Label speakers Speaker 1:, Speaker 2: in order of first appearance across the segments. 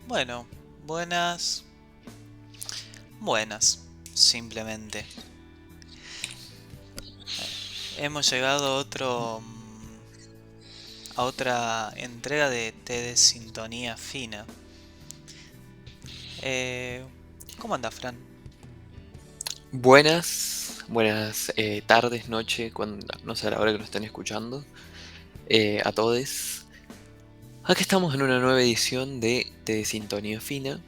Speaker 1: Bueno, buenas, buenas, simplemente. Hemos llegado a otra entrega de Té de Sintonía Fina. Eh, ¿Cómo anda, Fran?
Speaker 2: Buenas tardes, noche, cuando, no sé a la hora que nos estén escuchando, a todos. Acá estamos en una nueva edición de Sintonía Fina.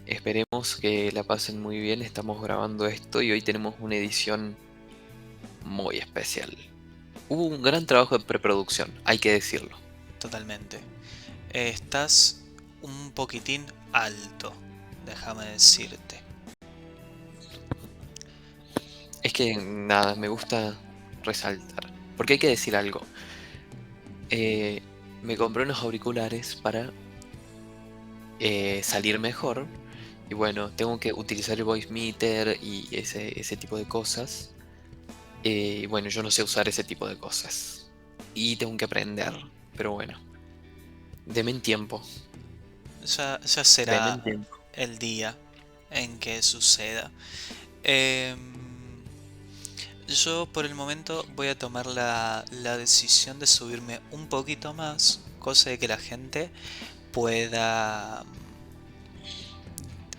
Speaker 2: Esperemos que la pasen muy bien. Estamos grabando esto y hoy tenemos una edición muy especial. Hubo un gran trabajo de preproducción, hay que decirlo.
Speaker 1: Totalmente. Estás un poquitín alto, déjame decirte.
Speaker 2: Es que nada, me gusta resaltar. Porque hay que decir algo. Eh, Me compré unos auriculares para salir mejor. Y bueno, tengo que utilizar el voice meter y ese tipo de cosas. Y bueno, yo no sé usar ese tipo de cosas. Y tengo que aprender. Pero bueno, deme en tiempo.
Speaker 1: Ya
Speaker 2: Deme
Speaker 1: será
Speaker 2: en tiempo.
Speaker 1: el día en que suceda. Em, Yo por el momento voy a tomar la decisión de subirme un poquito más, cosa de que la gente pueda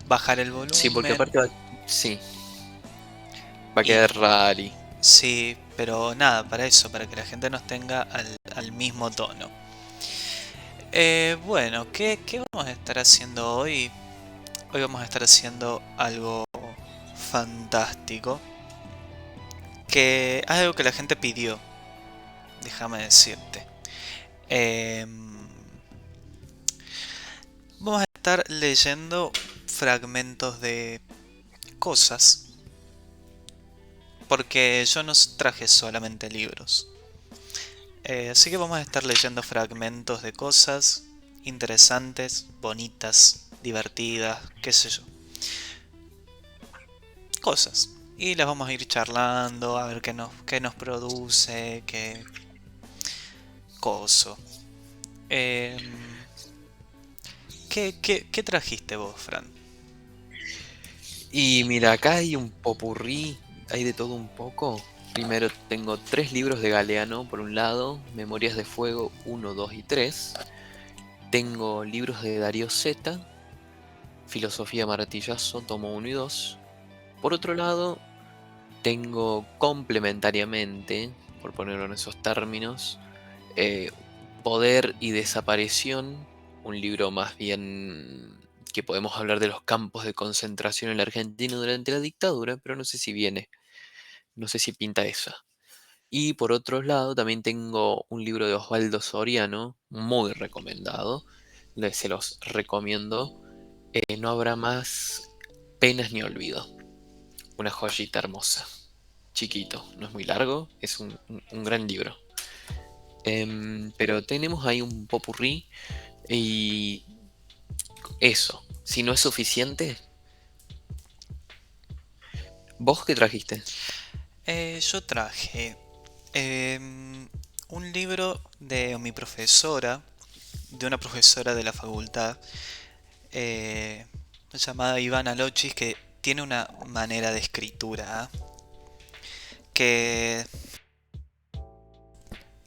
Speaker 1: bajar el
Speaker 2: Sí, porque
Speaker 1: volumen.
Speaker 2: aparte sí, va a quedar
Speaker 1: Y
Speaker 2: rari.
Speaker 1: sí, pero nada, para eso, para que la gente nos tenga al mismo tono. Bueno, ¿qué vamos a estar haciendo hoy? Hoy vamos a estar haciendo algo fantástico, que es algo que la gente pidió, déjame decirte. Em, Vamos a estar leyendo fragmentos de cosas, porque yo no traje solamente libros. Así que vamos a estar leyendo fragmentos de cosas interesantes, bonitas, divertidas, qué sé yo. Cosas. Y las vamos a ir charlando, a ver qué nos produce, qué coso. Em, ¿Qué trajiste vos, Fran?
Speaker 2: Y mira, acá hay un popurrí, hay de todo un poco. Primero tengo tres libros de Galeano, por un lado, Memorias de Fuego uno, 2 y 3. Tengo libros de Darío Zeta, Filosofía Martillazo, tomo uno y 2. Por otro lado, tengo complementariamente, por ponerlo en esos términos, eh, Poder y Desaparición, un libro más bien que podemos hablar de los campos de concentración en la Argentina durante la dictadura, pero no sé si viene, no sé si pinta esa. Y por otro lado, también tengo un libro de Osvaldo Soriano, muy recomendado, se los recomiendo. No habrá más penas ni olvido. Una joyita hermosa. Chiquito, no es muy largo, es un gran libro. Pero tenemos ahí un popurrí y eso. Si no es suficiente, ¿vos qué trajiste?
Speaker 1: Yo traje un libro de mi profesora, de una profesora de la facultad, eh, llamada Ivana Lochis, que tiene una manera de escritura, ¿ah? Que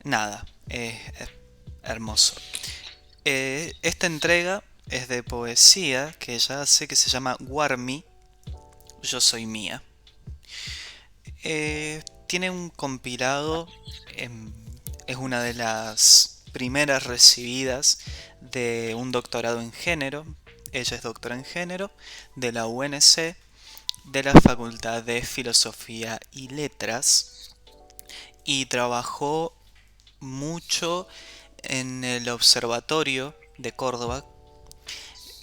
Speaker 1: nada, es hermoso. Esta entrega es de poesía que ella hace, que se llama Warmi, Yo Soy Mía. Tiene un compilado, em, es una de las primeras recibidas de un doctorado en género. Ella es doctora en género de la UNC, de la Facultad de Filosofía y Letras, y trabajó mucho en el observatorio de Córdoba,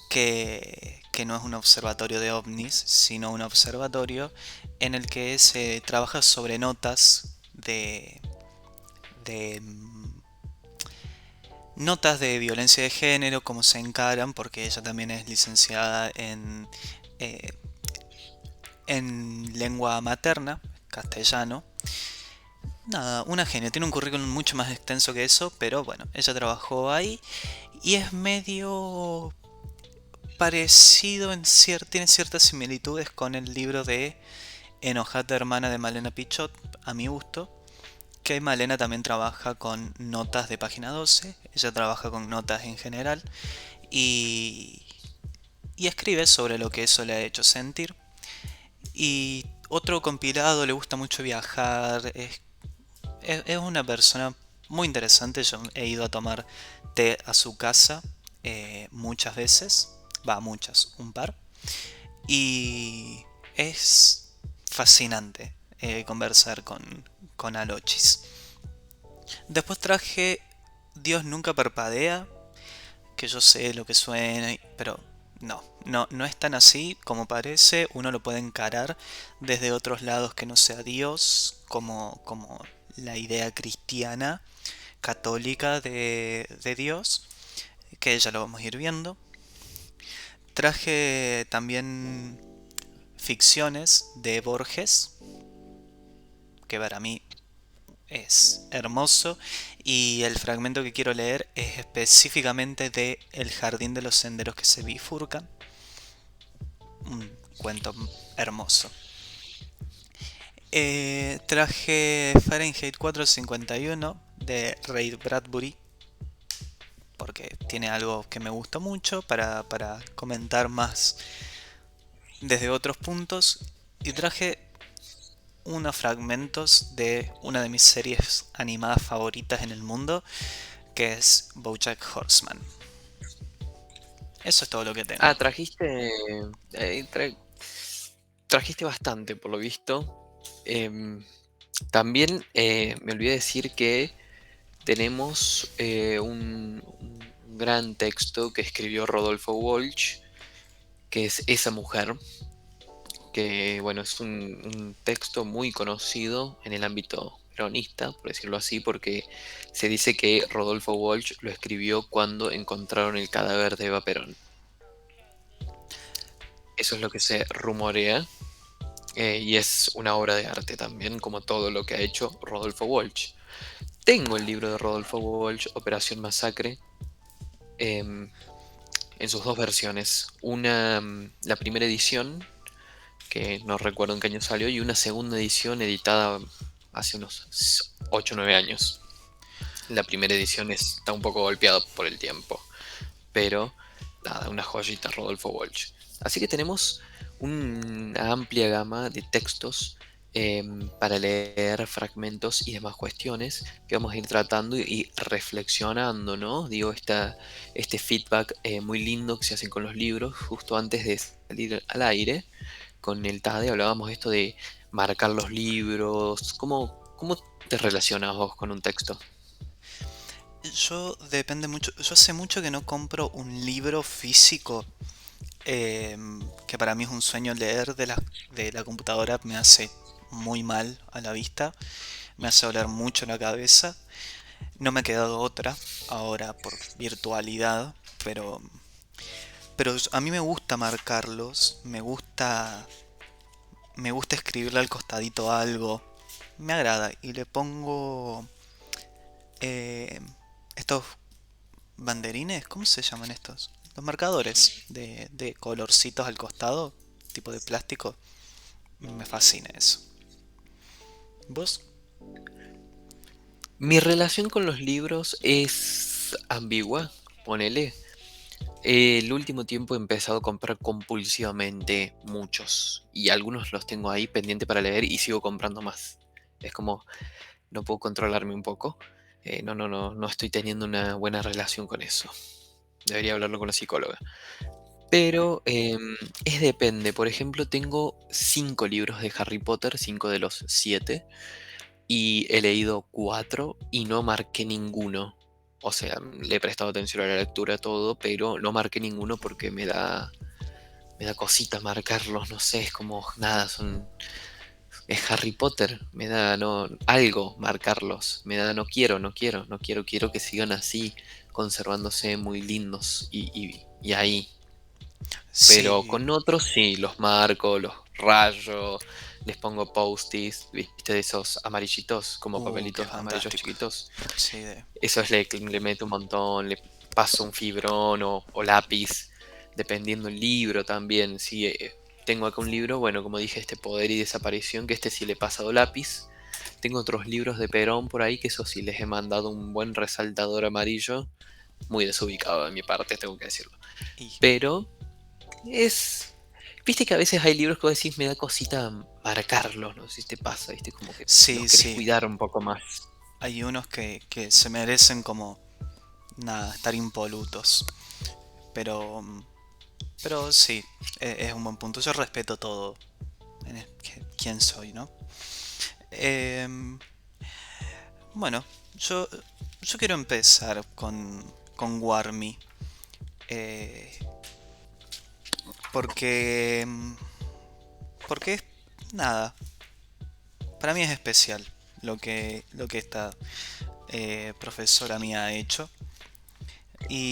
Speaker 1: que no es un observatorio de ovnis, sino un observatorio en el que se trabaja sobre notas de notas de violencia de género, cómo se encaran, porque ella también es licenciada eh, en lengua materna, castellano. Nada, una genia, tiene un currículum mucho más extenso que eso, pero bueno, ella trabajó ahí y es medio... parecido tiene ciertas similitudes con el libro de Enojate hermana de Malena Pichot, a mi gusto, que Malena también trabaja con notas de página 12, ella trabaja con notas en general y, y escribe sobre lo que eso le ha hecho sentir. Y otro compilado, le gusta mucho viajar, es una persona muy interesante, yo he ido a tomar té a su casa muchas veces, va, muchas, un par, y es fascinante conversar con Alochis. Después traje Dios nunca parpadea, que yo sé lo que suena, pero no es tan así como parece. Uno lo puede encarar desde otros lados que no sea Dios, como la idea cristiana, católica de Dios, que ya lo vamos a ir viendo. Traje también ficciones de Borges, que para mí es hermoso, y el fragmento que quiero leer es específicamente de El jardín de los senderos que se bifurcan, un cuento hermoso. Traje Fahrenheit 451 de Ray Bradbury, porque tiene algo que me gusta mucho para comentar más desde otros puntos. Y traje unos fragmentos de una de mis series animadas favoritas en el mundo, que es BoJack Horseman. Eso es todo lo que tengo.
Speaker 2: Ah, eh, tra- trajiste bastante, por lo visto. También me olvidé decir que tenemos un gran texto que escribió Rodolfo Walsh, que es Esa mujer, que bueno, es un texto muy conocido en el ámbito peronista, por decirlo así, porque se dice que Rodolfo Walsh lo escribió cuando encontraron el cadáver de Eva Perón. Eso es lo que se rumorea, y es una obra de arte también, como todo lo que ha hecho Rodolfo Walsh. Tengo el libro de Rodolfo Walsh, Operación Masacre, em, en sus dos versiones. Una, la primera edición, que no recuerdo en qué año salió, y una segunda edición editada hace unos 8 o 9 años. La primera edición está un poco golpeada por el tiempo, pero nada, una joyita Rodolfo Walsh. Así que tenemos una amplia gama de textos para leer fragmentos y demás cuestiones que vamos a ir tratando y reflexionando, ¿no? Digo, este feedback muy lindo que se hace con los libros justo antes de salir al aire. Con el TADE hablábamos esto de marcar los libros. ¿Cómo te relacionas vos con un texto?
Speaker 1: Yo depende mucho. Yo hace mucho que no compro un libro físico. Que para mí es un sueño leer de la computadora. Me hace muy mal a la vista. Me hace doler mucho la cabeza. No me ha quedado otra ahora por virtualidad. Pero a mí me gusta marcarlos. Me gusta escribirle al costadito algo. Me agrada. Y le pongo eh, estos banderines, ¿cómo se llaman estos? Los marcadores de colorcitos al costado, tipo de plástico. Me fascina eso. ¿Vos?
Speaker 2: Mi relación con los libros es ambigua, ponele. El último tiempo he empezado a comprar compulsivamente muchos y algunos los tengo ahí pendiente para leer y sigo comprando más. Es como, no puedo controlarme un poco. No estoy teniendo una buena relación con eso. Debería hablarlo con la psicóloga. Pero es depende. Por ejemplo, tengo 5 libros de Harry Potter, 5 de los 7, y he leído 4 y no marqué ninguno. O sea, le he prestado atención a la lectura, todo, pero no marqué ninguno porque me da cosita marcarlos, no sé, es como nada, es Harry Potter, me da no, algo marcarlos, me da quiero que sigan así, conservándose muy lindos y ahí. Pero
Speaker 1: Sí.
Speaker 2: con otros sí, los marco, los rayo, les pongo post-its, viste, de esos amarillitos, como
Speaker 1: Qué
Speaker 2: papelitos amarillos
Speaker 1: fantástico.
Speaker 2: chiquitos.
Speaker 1: Sí,
Speaker 2: Esos le meto un montón, le paso un fibrón o lápiz. dependiendo el libro también. Si tengo acá un libro, bueno, como dije, este Poder y Desaparición, que este sí le he pasado lápiz. Tengo otros libros de Perón por ahí, que eso sí les he mandado un buen resaltador amarillo, muy desubicado de mi parte, tengo que decirlo.
Speaker 1: Y
Speaker 2: Pero es... Viste que a veces hay libros que vos decís, me da cosita marcarlos, no sé si te pasa, viste, como que los
Speaker 1: sí,
Speaker 2: querés
Speaker 1: sí,
Speaker 2: cuidar un poco más.
Speaker 1: hay unos que se merecen como nada, estar impolutos. Pero, pero sí, es un buen punto. Yo respeto todo quién soy, ¿no? Em, bueno, yo, yo quiero empezar con Warmy. eh, porque, porque es nada, para mí es especial lo que esta profesora mía ha hecho.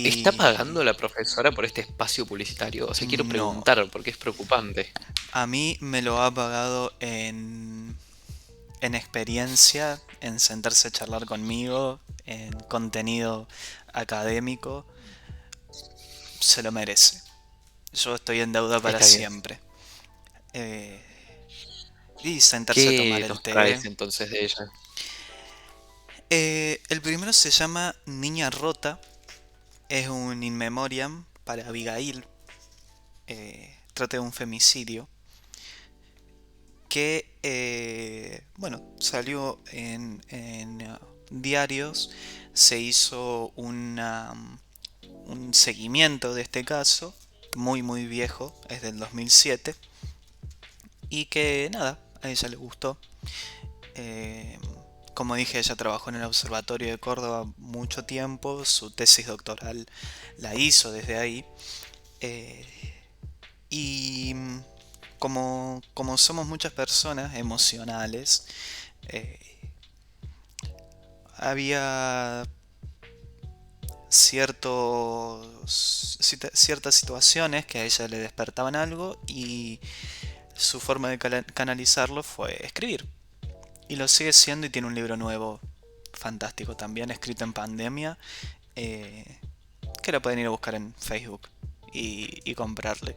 Speaker 2: ¿Está
Speaker 1: Y
Speaker 2: pagando la profesora por este espacio publicitario? O sea, quiero
Speaker 1: no,
Speaker 2: preguntar, porque es preocupante.
Speaker 1: a mí me lo ha pagado en experiencia, en sentarse a charlar conmigo, en contenido académico. Se lo merece. Yo estoy en deuda para
Speaker 2: Está bien.
Speaker 1: siempre. Eh, y sentarse a tomar
Speaker 2: ¿Qué
Speaker 1: el
Speaker 2: nos
Speaker 1: té.
Speaker 2: traes entonces de ella?
Speaker 1: El primero se llama Niña Rota. Es un in memoriam para Abigail. Trata de un femicidio que, bueno, salió en diarios. Se hizo un seguimiento de este caso, muy muy viejo, es del 2007, y que nada, a ella le gustó. Eh, como dije, ella trabajó en el Observatorio de Córdoba mucho tiempo, su tesis doctoral la hizo desde ahí. eh, y como somos muchas personas emocionales, eh, había ciertas situaciones que a ella le despertaban algo y su forma de canalizarlo fue escribir. Y lo sigue siendo y tiene un libro nuevo fantástico también, escrito en pandemia, eh, que lo pueden ir a buscar en Facebook y comprarle.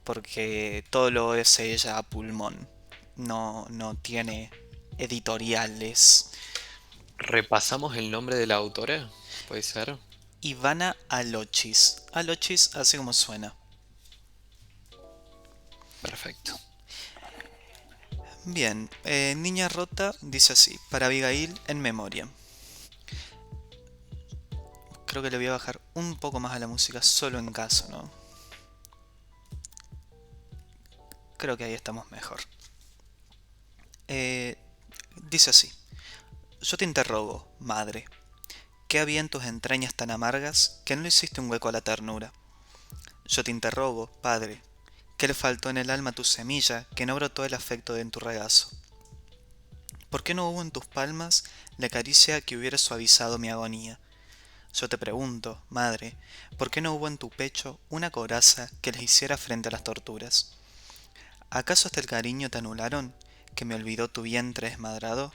Speaker 1: Porque todo lo es ella a pulmón. No, no tiene editoriales.
Speaker 2: ¿Repasamos el nombre de la autora? ¿Puede ser?
Speaker 1: Ivana Alochis. Alochis así como suena.
Speaker 2: Perfecto.
Speaker 1: Bien, Niña Rota dice así, para Abigail en memoria. Creo que le voy a bajar un poco más a la música solo en caso, ¿no? Creo que ahí estamos mejor. Eh, dice así, yo te interrogo, madre, ¿qué había en tus entrañas tan amargas que no le hiciste un hueco a la ternura? Yo te interrogo, padre, ¿qué le faltó en el alma a tu semilla que no brotó el afecto en tu regazo? ¿Por qué no hubo en tus palmas la caricia que hubiera suavizado mi agonía? Yo te pregunto, madre, ¿por qué no hubo en tu pecho una coraza que les hiciera frente a las torturas? ¿Acaso hasta el cariño te anularon, que me olvidó tu vientre desmadrado?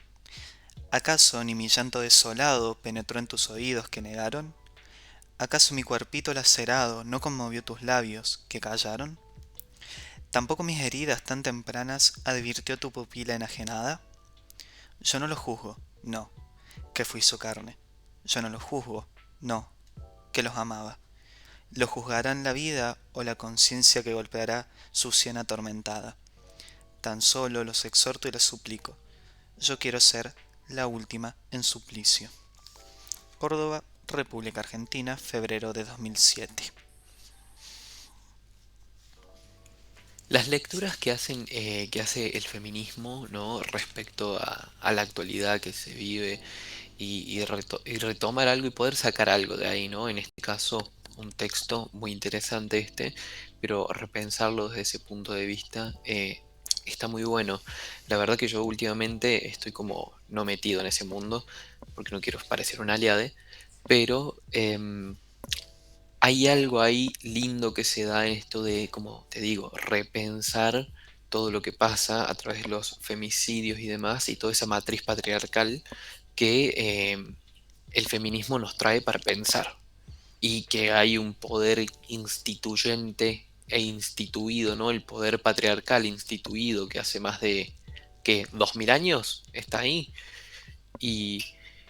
Speaker 1: ¿Acaso ni mi llanto desolado penetró en tus oídos que negaron? ¿Acaso mi cuerpito lacerado no conmovió tus labios que callaron? ¿Tampoco mis heridas tan tempranas advirtió tu pupila enajenada? Yo no lo juzgo, no, que fui su carne. Yo no lo juzgo, no, que los amaba. Lo juzgarán la vida o la conciencia que golpeará su sien atormentada. Tan solo los exhorto y les suplico. Yo quiero ser la última en suplicio. Córdoba, República Argentina, febrero de 2007.
Speaker 2: Las lecturas que hace el feminismo, ¿no? Respecto a la actualidad que se vive y retomar algo y poder sacar algo de ahí, ¿no? En este caso, un texto muy interesante este, pero repensarlo desde ese punto de vista está muy bueno. La verdad que yo últimamente estoy como no metido en ese mundo, porque no quiero parecer un aliade, pero hay algo ahí lindo que se da en esto de, como te digo, repensar todo lo que pasa a través de los femicidios y demás, y toda esa matriz patriarcal que el feminismo nos trae para pensar. y que hay un poder instituyente e instituido, ¿no? El poder patriarcal instituido que hace más de, ¿qué? 2000 años está ahí. Y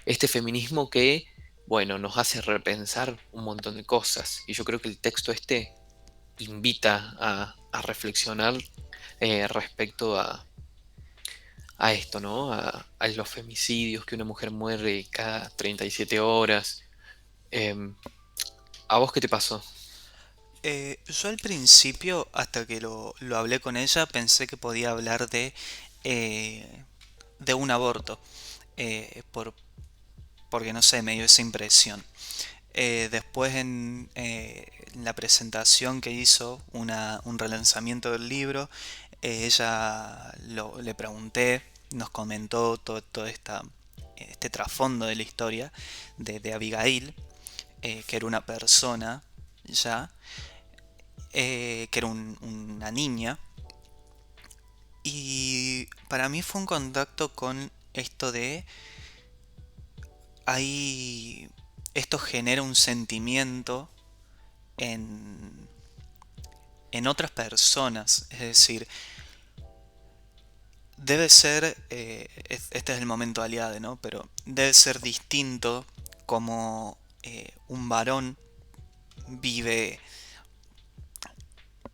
Speaker 2: este feminismo que, bueno, nos hace repensar un montón de cosas. Y yo creo que el texto este invita a reflexionar respecto a esto, ¿no? A los femicidios, que una mujer muere cada 37 horas. Em, ¿A vos qué te pasó?
Speaker 1: Yo al principio, hasta que lo hablé con ella, pensé que podía hablar eh, de un aborto, porque no sé, me dio esa impresión. Después en la presentación que hizo, un relanzamiento del libro, le pregunté, nos comentó todo este trasfondo de la historia de Abigail, que era una persona ya, que era una niña, y para mí fue un contacto con esto de, ahí, esto genera un sentimiento en, en otras personas, es decir, debe ser, este es el momento aliado, ¿no? Pero debe ser distinto como un varón vive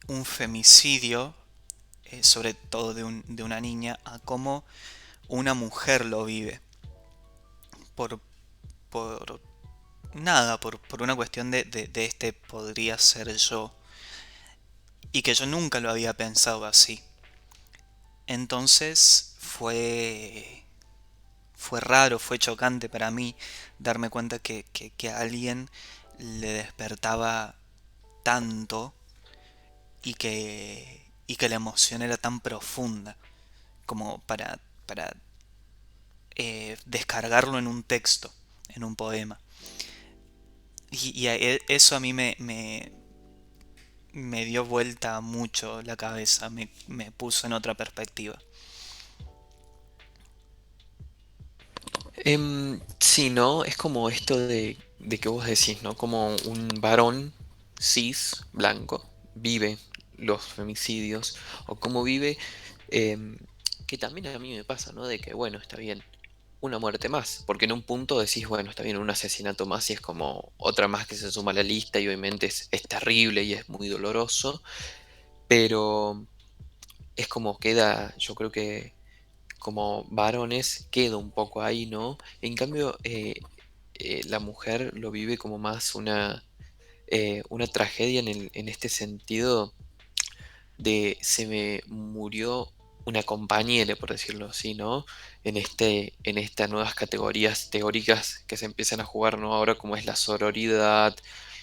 Speaker 1: un femicidio, sobre todo de una niña, a cómo una mujer lo vive. Por, por nada, por una cuestión de este podría ser yo. Y que yo nunca lo había pensado así. Entonces fue raro, fue chocante para mí darme cuenta que a alguien le despertaba tanto y que la emoción era tan profunda como para descargarlo en un texto, en un poema. Eso a mí me dio vuelta mucho la cabeza, me puso en otra perspectiva.
Speaker 2: Sí, ¿no? Es como esto de que vos decís, ¿no? Como un varón cis, blanco, vive los femicidios, o cómo vive, em, que también a mí me pasa, ¿no? De que, bueno, está bien, una muerte más, porque en un punto decís, bueno, está bien, un asesinato más y es como otra más que se suma a la lista y obviamente es terrible y es muy doloroso, pero es como queda, yo creo que como varones queda un poco ahí, ¿no? En cambio, la mujer lo vive como más una tragedia en este sentido de se me murió una compañera, por decirlo así, ¿no? En estas nuevas categorías teóricas que se empiezan a jugar, ¿no? Ahora como es la sororidad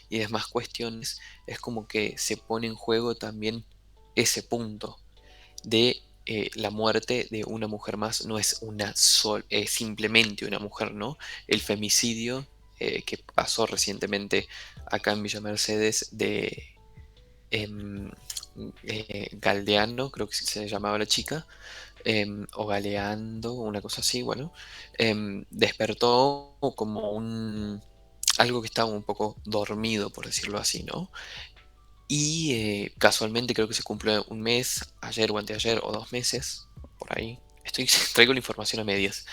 Speaker 2: y demás cuestiones, es como que se pone en juego también ese punto de la muerte de una mujer más no es simplemente una mujer, ¿no? El femicidio que pasó recientemente acá en Villa Mercedes de em, Galdeano, creo que se llamaba la chica, o Galeando, una cosa así, bueno, despertó como algo que estaba un poco dormido, por decirlo así, ¿no? Y casualmente creo que se cumplió un mes, ayer o anteayer, o 2 meses, por ahí. Traigo la información a medias.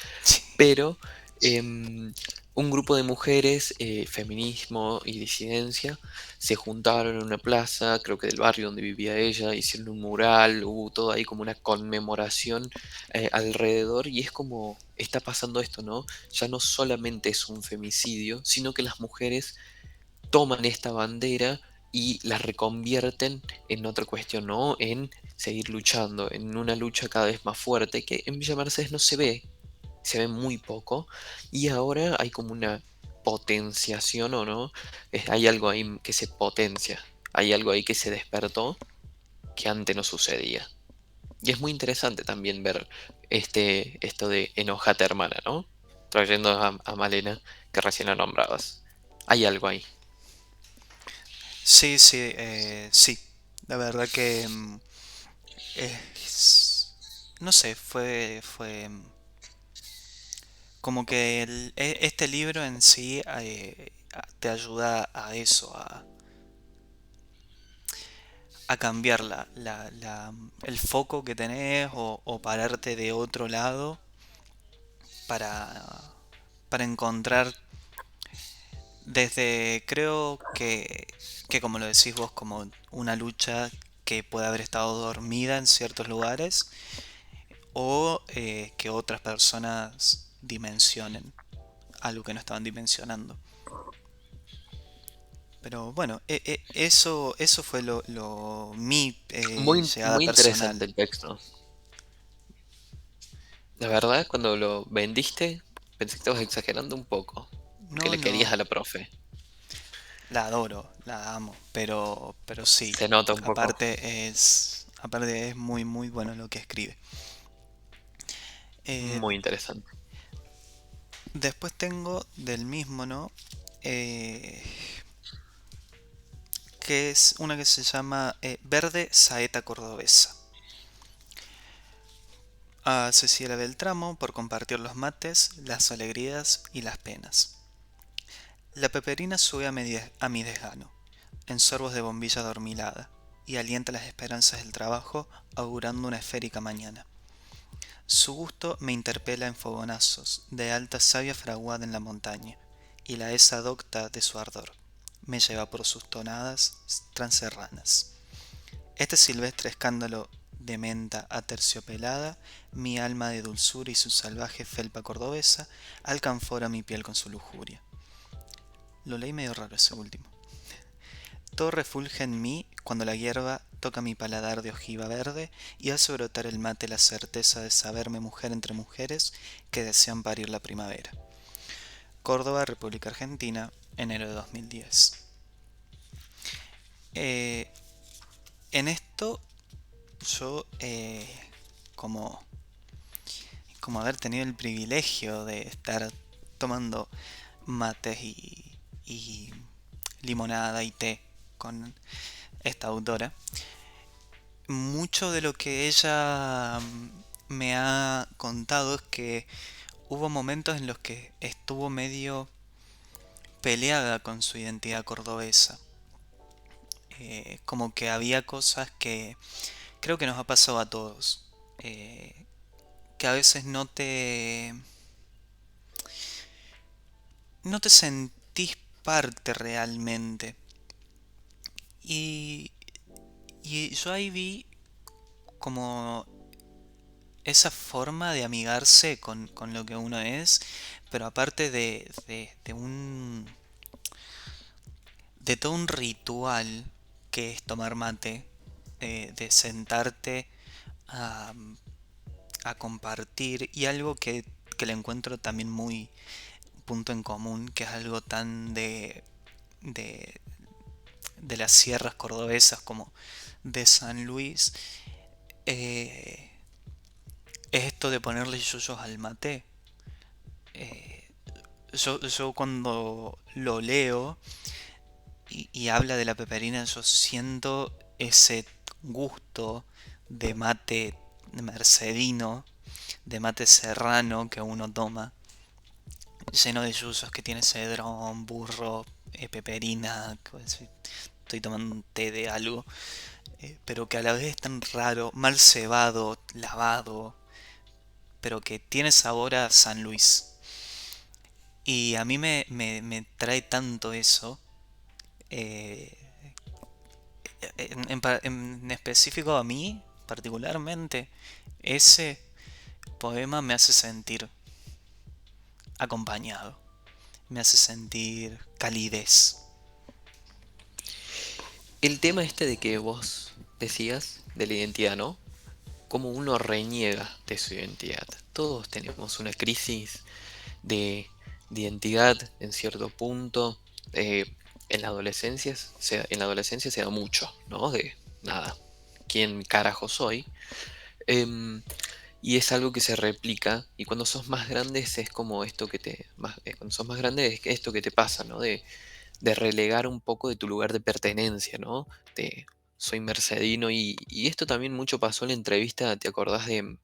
Speaker 2: Pero em, un grupo de mujeres, feminismo y disidencia, se juntaron en una plaza, creo que del barrio donde vivía ella, hicieron un mural, hubo todo ahí como una conmemoración alrededor, y es como está pasando esto, ¿no? Ya no solamente es un femicidio, sino que las mujeres toman esta bandera y la reconvierten en otra cuestión, ¿no? En seguir luchando, en una lucha cada vez más fuerte, que en Villa Mercedes no se ve muy poco, y ahora hay como una potenciación, ¿o no? Hay algo ahí que se potencia, hay algo ahí que se despertó que antes no sucedía. Y es muy interesante también ver esto de enojate hermana, ¿no? Trayendo a Malena, que recién la nombrabas. Hay algo ahí.
Speaker 1: Sí, sí, sí. La verdad que no sé, fue como que este libro en sí te ayuda a eso, a cambiar el foco que tenés o pararte de otro lado para, para encontrar desde, creo que como lo decís vos, como una lucha que puede haber estado dormida en ciertos lugares o que otras personas dimensionen algo que no estaban dimensionando. Pero bueno, eso fue mi
Speaker 2: Muy,
Speaker 1: llegada
Speaker 2: muy interesante
Speaker 1: personal.
Speaker 2: el texto. La verdad, cuando lo vendiste, pensé que estabas exagerando un poco, porque
Speaker 1: No,
Speaker 2: le querías
Speaker 1: no,
Speaker 2: a la profe.
Speaker 1: la adoro, la amo, pero sí,
Speaker 2: Se nota un poco.
Speaker 1: aparte es muy, muy bueno lo que escribe. Eh,
Speaker 2: Muy interesante.
Speaker 1: Después tengo del mismo, ¿no? Eh, que es una que se llama Verde Saeta Cordobesa. A Cecilia Beltramo por compartir los mates, las alegrías y las penas. La peperina sube a mi desgano, en sorbos de bombilla adormilada, y alienta las esperanzas del trabajo, augurando una esférica mañana. Su gusto me interpela en fogonazos, de alta savia fraguada en la montaña, y la esa docta de su ardor me lleva por sus tonadas transerranas. Este silvestre escándalo de menta aterciopelada, mi alma de dulzura y su salvaje felpa cordobesa alcanfora mi piel con su lujuria. Lo leí medio raro ese último. Todo refulge en mí cuando la hierba toca mi paladar de ojiva verde y hace brotar el mate la certeza de saberme mujer entre mujeres que desean parir la primavera. Córdoba, República Argentina, enero de 2010. Eh, en esto yo, como, como haber tenido el privilegio de estar tomando mates y limonada y té con esta autora, mucho de lo que ella me ha contado es que hubo momentos en los que estuvo medio peleada con su identidad cordobesa. Como que había cosas que creo que nos ha pasado a todos. Que a veces no te sentís parte realmente. Y, y yo ahí vi como esa forma de amigarse con lo que uno es, pero aparte de todo un ritual que es tomar mate, de sentarte a, a compartir y algo que le encuentro también muy punto en común, que es algo tan de, de las sierras cordobesas como de San Luis, eh, es esto de ponerle yuyos al mate. Eh, yo cuando lo leo y habla de la peperina, yo siento ese gusto de mate mercedino, de mate serrano que uno toma, lleno de yuyos que tiene cedrón, burro, peperina, estoy tomando un té de algo, pero que a la vez es tan raro, mal cebado, lavado, pero que tiene sabor a San Luis. Y a mí me trae tanto eso. eh, en específico a mí, particularmente, ese poema me hace sentir acompañado, me hace sentir calidez.
Speaker 2: El tema este de que vos decías de la identidad, ¿no? Cómo uno reniega de su identidad. Todos tenemos una crisis de identidad en cierto punto. En en la adolescencia se da mucho, ¿no? De nada, ¿quién carajo soy? Em, y es algo que se replica. Y cuando sos más grande es como esto cuando sos más grande es esto que te pasa, ¿no? De relegar un poco de tu lugar de pertenencia, ¿no? De soy mercedino y esto también mucho pasó en la entrevista, ¿te acordás de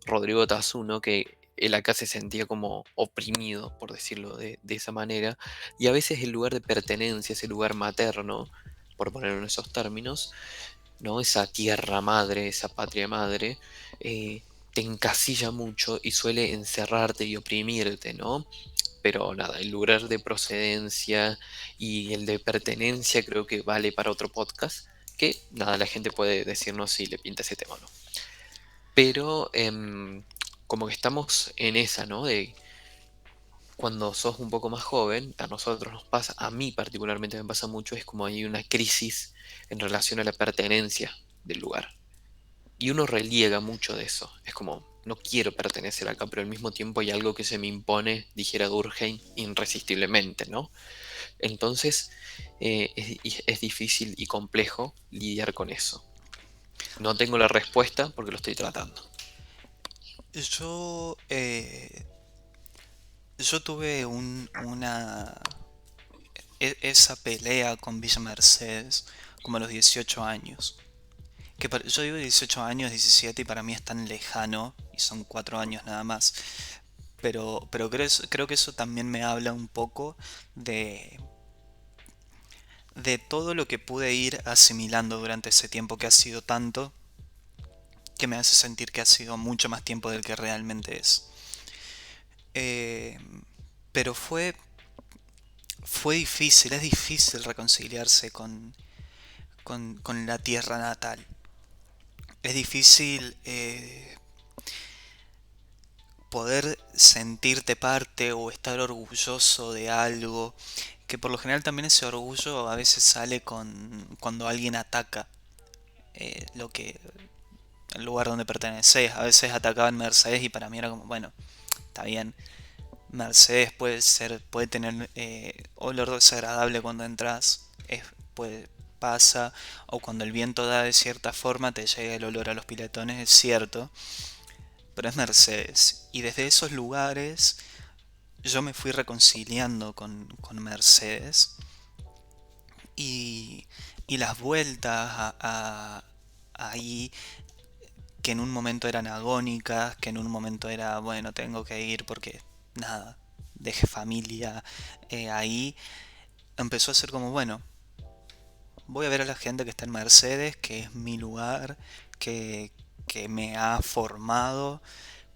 Speaker 2: Rodrigo Tazuno? Que él acá se sentía como oprimido, por decirlo de esa manera, y a veces el lugar de pertenencia, ese lugar materno, por ponerlo en esos términos, ¿no? Esa tierra madre, esa patria madre, te encasilla mucho y suele encerrarte y oprimirte, ¿no? Pero nada, el lugar de procedencia y el de pertenencia creo que vale para otro podcast, que nada, la gente puede decirnos si le pinta ese tema o no. Pero como que estamos en esa, ¿no? De cuando sos un poco más joven, a nosotros nos pasa, a mí particularmente me pasa mucho, es como hay una crisis en relación a la pertenencia del lugar. Y uno reliega mucho de eso. Es como, no quiero pertenecer acá, pero al mismo tiempo hay algo que se me impone, dijera Durkheim, irresistiblemente, ¿no? Entonces, es difícil y complejo lidiar con eso. No tengo la respuesta porque lo estoy tratando.
Speaker 1: Yo, yo tuve esa pelea con Villa Mercedes como a los 18 años. Yo digo 18 años, 17 y para mí es tan lejano y son 4 años nada más. Pero creo que eso también me habla un poco de, de todo lo que pude ir asimilando durante ese tiempo que ha sido tanto, que me hace sentir que ha sido mucho más tiempo del que realmente es. Eh, pero fue difícil, es difícil reconciliarse con la tierra natal. Es difícil poder sentirte parte o estar orgulloso de algo, que por lo general también ese orgullo a veces sale cuando alguien ataca lo que el lugar donde perteneces. A veces atacaban Mercedes y para mí era como, bueno, está bien. Mercedes puede tener olor desagradable cuando entras, pasa, o cuando el viento da de cierta forma te llega el olor a los piletones, es cierto, pero es Mercedes. Y desde esos lugares yo me fui reconciliando con Mercedes y, y las vueltas ahí, que en un momento eran agónicas, que en un momento era, bueno, tengo que ir porque nada, dejé familia ahí, empezó a ser como, bueno, voy a ver a la gente que está en Mercedes, que es mi lugar, que, que me ha formado,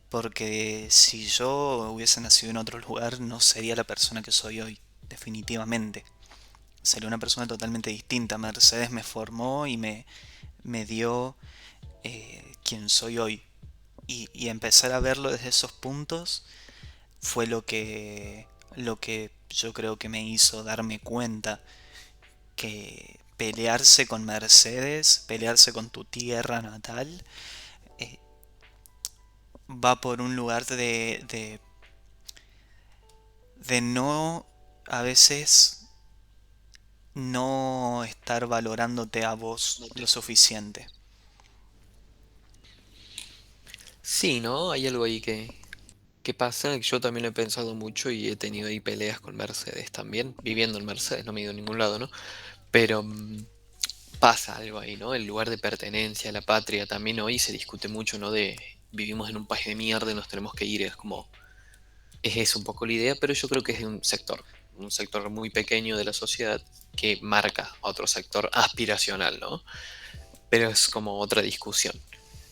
Speaker 1: porque si yo hubiese nacido en otro lugar no sería la persona que soy hoy, definitivamente. Sería una persona totalmente distinta. Mercedes me formó y me dio quien soy hoy. Y empezar a verlo desde esos puntos fue lo que yo creo que me hizo darme cuenta que pelearse con Mercedes, pelearse con tu tierra natal, eh, va por un lugar de no, a veces, no estar valorándote a vos lo suficiente.
Speaker 2: Sí, ¿no? Hay algo ahí que pasa. Yo también lo he pensado mucho y he tenido ahí peleas con Mercedes también, viviendo en Mercedes, no me he ido a ningún lado, ¿no? Pero pasa algo ahí, ¿no? El lugar de pertenencia, la patria, también hoy se discute mucho, ¿no? De vivimos en un país de mierda y nos tenemos que ir, es como, es eso un poco la idea, pero yo creo que es de un sector muy pequeño de la sociedad que marca a otro sector aspiracional, ¿no? Pero es como otra discusión.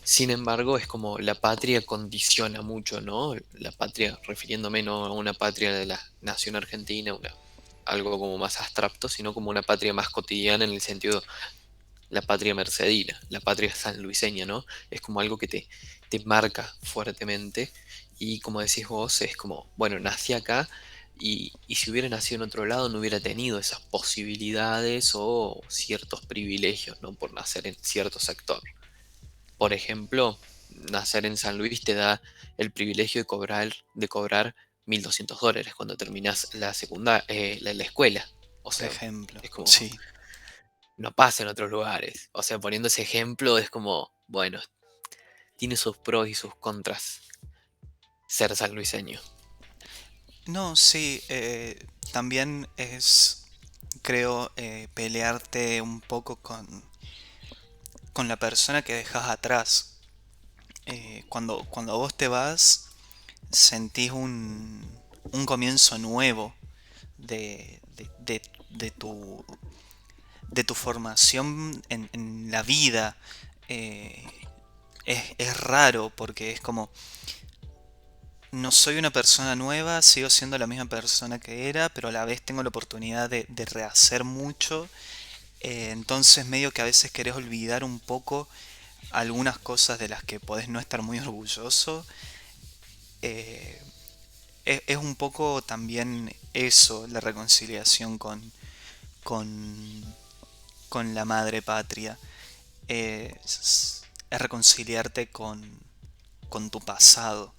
Speaker 2: Sin embargo, es como la patria condiciona mucho, ¿no? La patria, refiriéndome no a una patria de la nación argentina, algo como más abstracto, sino como una patria más cotidiana en el sentido la patria mercedina, la patria sanluiseña, ¿no? Es como algo que te marca fuertemente y como decís vos, es como, bueno, nací acá y si hubiera nacido en otro lado no hubiera tenido esas posibilidades o ciertos privilegios, ¿no? Por nacer en cierto sector. Por ejemplo, nacer en San Luis te da el privilegio de cobrar $1.200 cuando terminas la escuela. O
Speaker 1: Por
Speaker 2: sea,
Speaker 1: ejemplo,
Speaker 2: es como,
Speaker 1: sí.
Speaker 2: no pasa en otros lugares. O sea, poniendo ese ejemplo es como, bueno, tiene sus pros y sus contras ser sanluiseño.
Speaker 1: No, sí, también creo, pelearte un poco con la persona que dejas atrás. Cuando vos te vas, sentís un comienzo nuevo de de tu formación en la vida. Eh, es raro porque es como, no soy una persona nueva, sigo siendo la misma persona que era, pero a la vez tengo la oportunidad de rehacer mucho. Entonces medio que a veces querés olvidar un poco algunas cosas de las que podés no estar muy orgulloso. Eh, es un poco también eso, la reconciliación con, con la madre patria. Es reconciliarte con tu pasado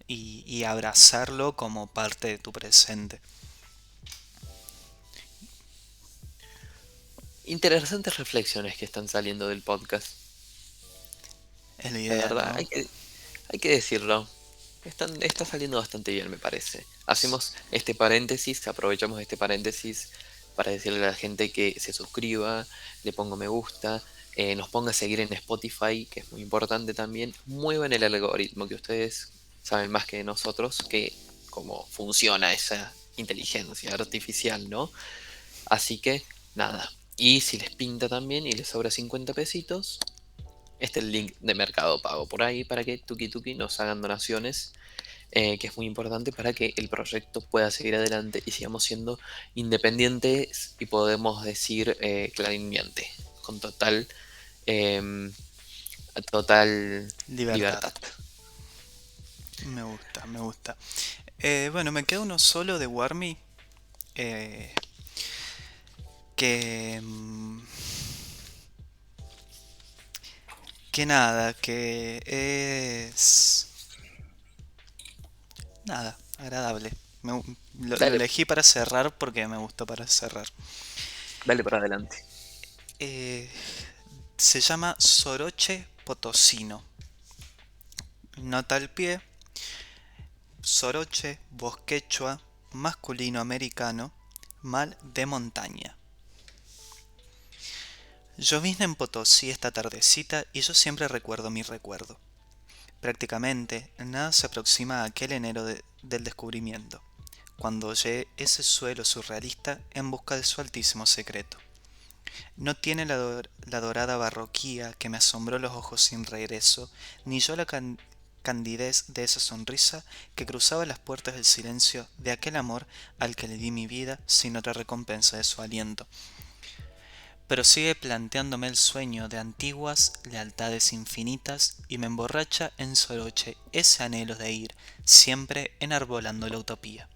Speaker 1: y abrazarlo como parte de tu presente.
Speaker 2: Interesantes reflexiones que están saliendo del podcast.
Speaker 1: Es la
Speaker 2: La
Speaker 1: idea,
Speaker 2: verdad,
Speaker 1: ¿no?
Speaker 2: hay que decirlo. Está saliendo bastante bien, me parece. Hacemos este paréntesis, aprovechamos este paréntesis para decirle a la gente que se suscriba, le ponga me gusta, nos ponga a seguir en Spotify, que es muy importante también. Muevan el algoritmo, que ustedes saben más que nosotros que cómo funciona esa inteligencia artificial, ¿no? Así que, nada. Y si les pinta también y les sobra 50 pesitos, este es el link de Mercado Pago por ahí para que Tuki Tuki nos hagan donaciones, que es muy importante para que el proyecto pueda seguir adelante y sigamos siendo independientes y podemos decir claramente, con em, total
Speaker 1: Libertad.
Speaker 2: libertad.
Speaker 1: Me gusta, me gusta. Bueno, me queda uno solo de Warmy. eh, que... mm, que nada, que es... Nada, agradable. Lo
Speaker 2: Dale,
Speaker 1: elegí para cerrar porque me gustó para cerrar.
Speaker 2: dale para adelante.
Speaker 1: Eh, Se llama Soroche Potosino. Nota al pie: Soroche, voz quechua, masculino americano, mal de montaña. Llovizna en Potosí esta tardecita y yo siempre recuerdo mi recuerdo. Prácticamente nada se aproxima a aquel enero del descubrimiento, cuando hollé ese suelo surrealista en busca de su altísimo secreto. No tiene la dorada barroquía que me asombró los ojos sin regreso, ni yo la candidez de esa sonrisa que cruzaba las puertas del silencio de aquel amor al que le di mi vida sin otra recompensa de su aliento. Pero sigue planteándome el sueño de antiguas lealtades infinitas y me emborracha en Soroche ese anhelo de ir siempre enarbolando la utopía.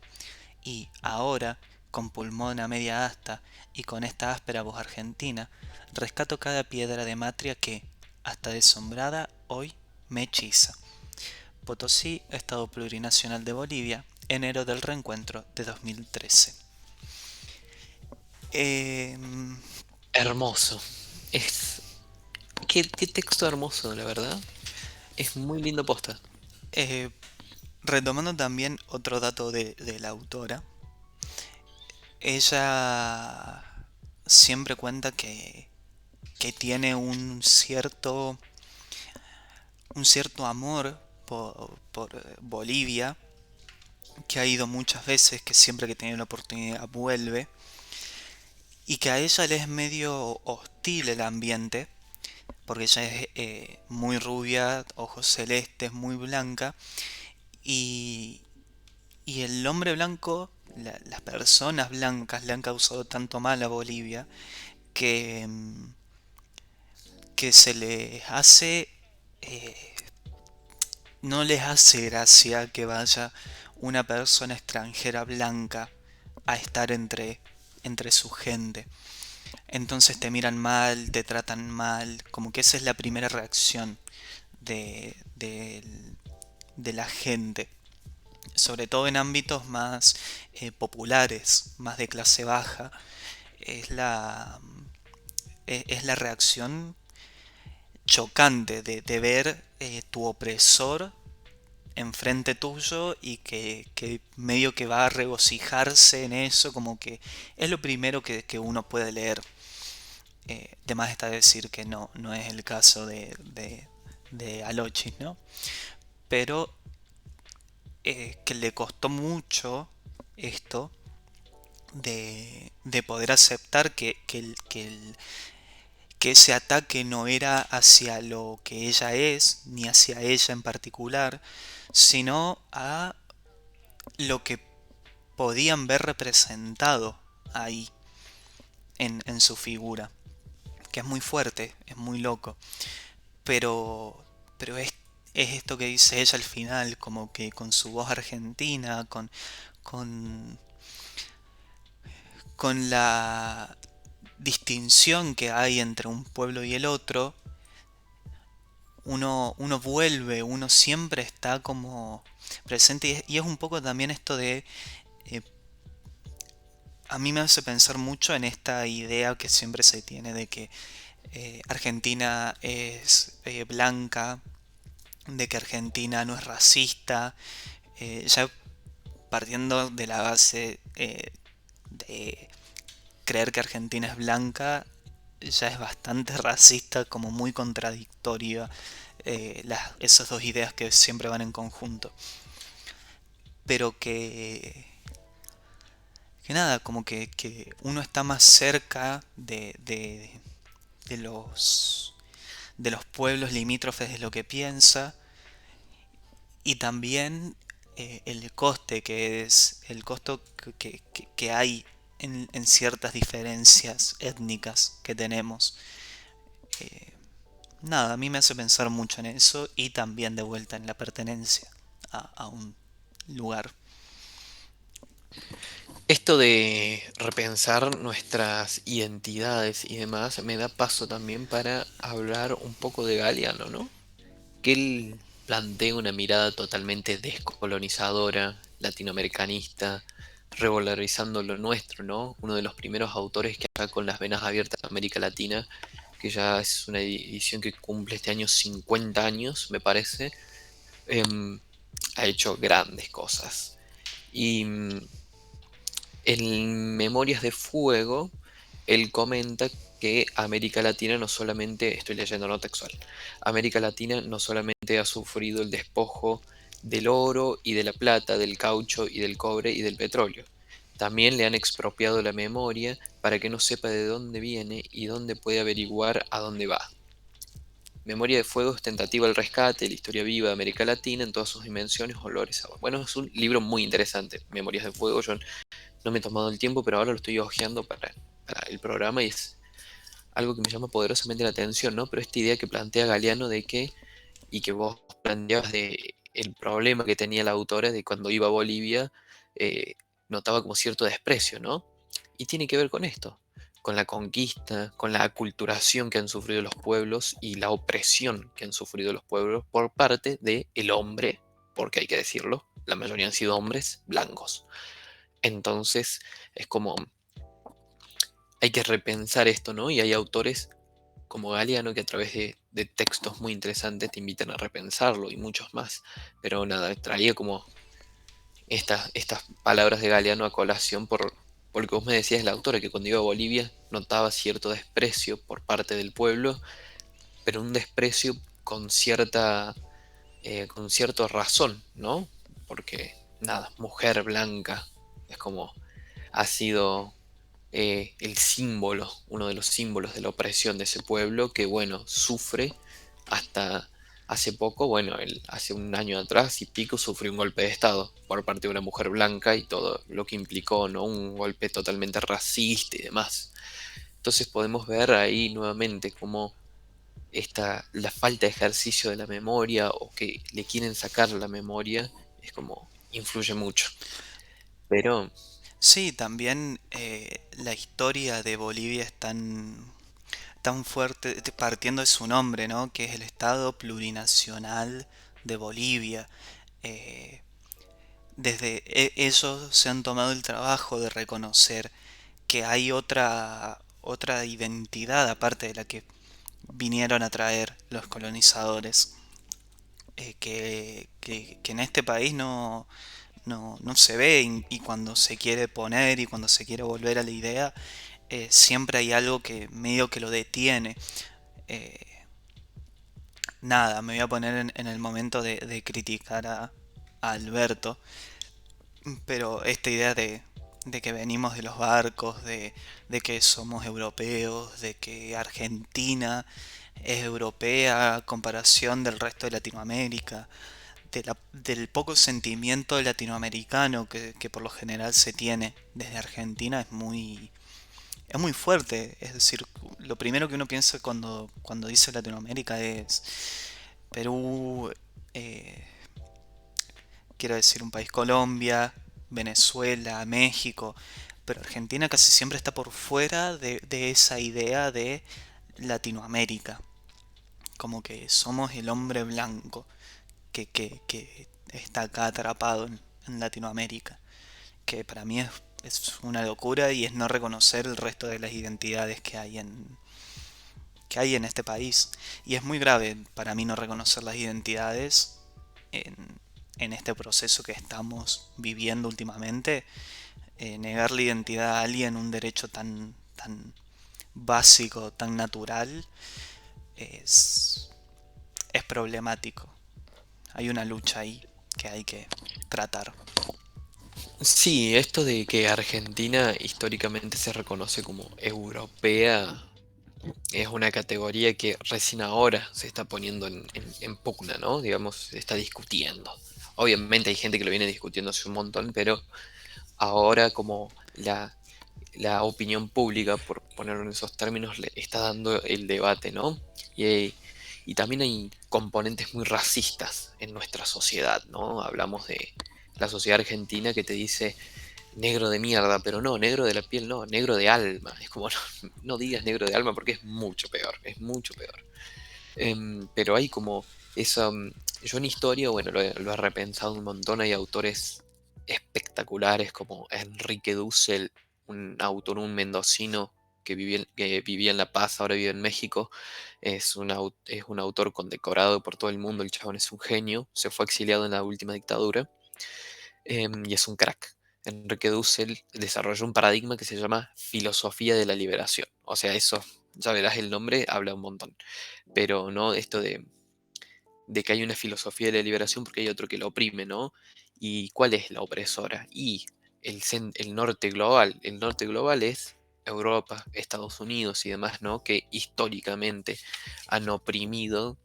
Speaker 1: Y ahora, con pulmón a media asta y con esta áspera voz argentina, rescato cada piedra de matria que, hasta deshombrada, hoy me hechiza. Potosí, Estado Plurinacional de Bolivia, enero del reencuentro de 2013. Eh,
Speaker 2: Hermoso. Es. Qué texto hermoso, la verdad. Es muy lindo posta.
Speaker 1: eh, Retomando también otro dato de la autora, ella siempre cuenta que tiene un cierto amor por Bolivia, que ha ido muchas veces, que siempre que tiene la oportunidad vuelve, y que a ella le es medio hostil el ambiente, porque ella es muy rubia, ojos celestes, muy blanca, y, y el hombre blanco, las personas blancas le han causado tanto mal a Bolivia que, que se les hace, eh, no les hace gracia que vaya una persona extranjera blanca a estar entre su gente. Entonces te miran mal, te tratan mal, como que esa es la primera reacción de la gente, sobre todo en ámbitos más populares, más de clase baja. Es es la reacción chocante de ver tu opresor enfrente tuyo y que medio que va a regocijarse en eso, como que es lo primero que uno puede leer. De más está decir que no es el caso de Alochis, ¿no? Pero que le costó mucho esto de poder aceptar que ese ataque no era hacia lo que ella es, ni hacia ella en particular, sino a lo que podían ver representado ahí en su figura, que es muy fuerte, es muy loco, pero, pero es esto que dice ella al final, como que con su voz argentina, con, con la distinción que hay entre un pueblo y el otro, uno vuelve, uno siempre está como presente y es un poco también esto de, eh, a mí me hace pensar mucho en esta idea que siempre se tiene de que Argentina es blanca, de que Argentina no es racista, ya partiendo de la base de creer que Argentina es blanca, ya es bastante racista, como muy contradictoria esas dos ideas que siempre van en conjunto. Pero que nada, como que uno está más cerca de de los pueblos limítrofes de lo que piensa y también el coste que es el costo que hay en ciertas diferencias étnicas que tenemos. Eh, Nada, a mí me hace pensar mucho en eso y también de vuelta en la pertenencia a un lugar.
Speaker 2: Esto de repensar nuestras identidades y demás me da paso también para hablar un poco de Galeano, ¿no? Que él plantea una mirada totalmente descolonizadora, latinoamericanista, revalorizando lo nuestro, ¿no? Uno de los primeros autores que acá con las venas abiertas en América Latina, que ya es una edición que cumple este año 50 años, me parece, em, ha hecho grandes cosas. Y en Memorias de Fuego, él comenta que América Latina no solamente, estoy leyendo no textual, América Latina no solamente ha sufrido el despojo del oro y de la plata, del caucho y del cobre y del petróleo, también le han expropiado la memoria para que no sepa de dónde viene y dónde puede averiguar a dónde va. Memoria de Fuego es tentativa al rescate, la historia viva de América Latina en todas sus dimensiones, olores, sabor. Bueno, es un libro muy interesante, Memorias de Fuego. Yo no me he tomado el tiempo, pero ahora lo estoy hojeando para el programa y es algo que me llama poderosamente la atención, ¿no? Pero esta idea que plantea Galeano de que, y que vos planteabas de el problema que tenía la autora de cuando iba a Bolivia, eh, notaba como cierto desprecio, ¿no? Y tiene que ver con esto, con la conquista, con la aculturación que han sufrido los pueblos y la opresión que han sufrido los pueblos por parte del hombre, porque hay que decirlo, la mayoría han sido hombres blancos. Entonces, es como hay que repensar esto, ¿no? Y hay autores como Galeano que a través de textos muy interesantes te invitan a repensarlo y muchos más. Pero nada, traía como estas palabras de Galeano a colación por lo que vos me decías, la autora, que cuando iba a Bolivia notaba cierto desprecio por parte del pueblo, pero un desprecio con cierta razón, ¿no? Porque nada, mujer blanca es como ha sido el símbolo, uno de los símbolos de la opresión de ese pueblo que, bueno, sufre hasta hace poco, bueno, hace un año atrás y pico sufrió un golpe de estado por parte de una mujer blanca y todo lo que implicó, ¿no? Un golpe totalmente racista y demás. Entonces podemos ver ahí nuevamente cómo la falta de ejercicio de la memoria o que le quieren sacar la memoria es como influye mucho. Pero
Speaker 1: Sí, también la historia de Bolivia es tan fuerte, partiendo de su nombre, ¿no? Que es el Estado Plurinacional de Bolivia. Eh, ellos se han tomado el trabajo de reconocer que hay otra identidad aparte de la que vinieron a traer los colonizadores, que en este país no se ve y cuando se quiere poner y cuando se quiere volver a la idea, siempre hay algo que medio que lo detiene. Eh, Nada, me voy a poner en el momento de criticar a Alberto, pero esta idea de que venimos de los barcos, de que somos europeos, de que Argentina es europea a comparación del resto de Latinoamérica, del poco sentimiento latinoamericano que por lo general se tiene desde Argentina es muy fuerte. Es decir, lo primero que uno piensa cuando dice Latinoamérica es Perú, eh, quiero decir un país Colombia, Venezuela, México, pero Argentina casi siempre está por fuera de esa idea de Latinoamérica, como que somos el hombre blanco que está acá atrapado en Latinoamérica, que para mí es una locura y es no reconocer el resto de las identidades que hay en este país. Y es muy grave para mí no reconocer las identidades en, en este proceso que estamos viviendo últimamente. Negar la identidad a alguien, un derecho tan básico, tan natural, es, es problemático. Hay una lucha ahí que hay que tratar.
Speaker 2: Sí, esto de que Argentina históricamente se reconoce como europea es una categoría que recién ahora se está poniendo en pugna, ¿no? Digamos, se está discutiendo. Obviamente hay gente que lo viene discutiendo hace un montón, pero ahora como la opinión pública, por ponerlo en esos términos, le está dando el debate, ¿no? Y, y también hay componentes muy racistas en nuestra sociedad, ¿no? Hablamos de la sociedad argentina que te dice negro de mierda, pero no, negro de la piel no, negro de alma. Es como, no digas negro de alma porque es mucho peor, es mucho peor. Pero hay como esa... yo en historia, bueno, lo he repensado un montón, hay autores espectaculares como Enrique Dussel, un autor, un mendocino que vivía en La Paz, ahora vive en México, es un autor condecorado por todo el mundo, el chabón es un genio, se fue exiliado en la última dictadura, y es un crack. Enrique Dussel desarrolló un paradigma que se llama filosofía de la liberación. O sea, eso, ya verás el nombre, habla un montón. Pero no esto de que hay una filosofía de la liberación porque hay otro que la oprime, ¿no? ¿Y cuál es la opresora? Y el norte global. El norte global es Europa, Estados Unidos y demás, ¿no? Que históricamente han oprimido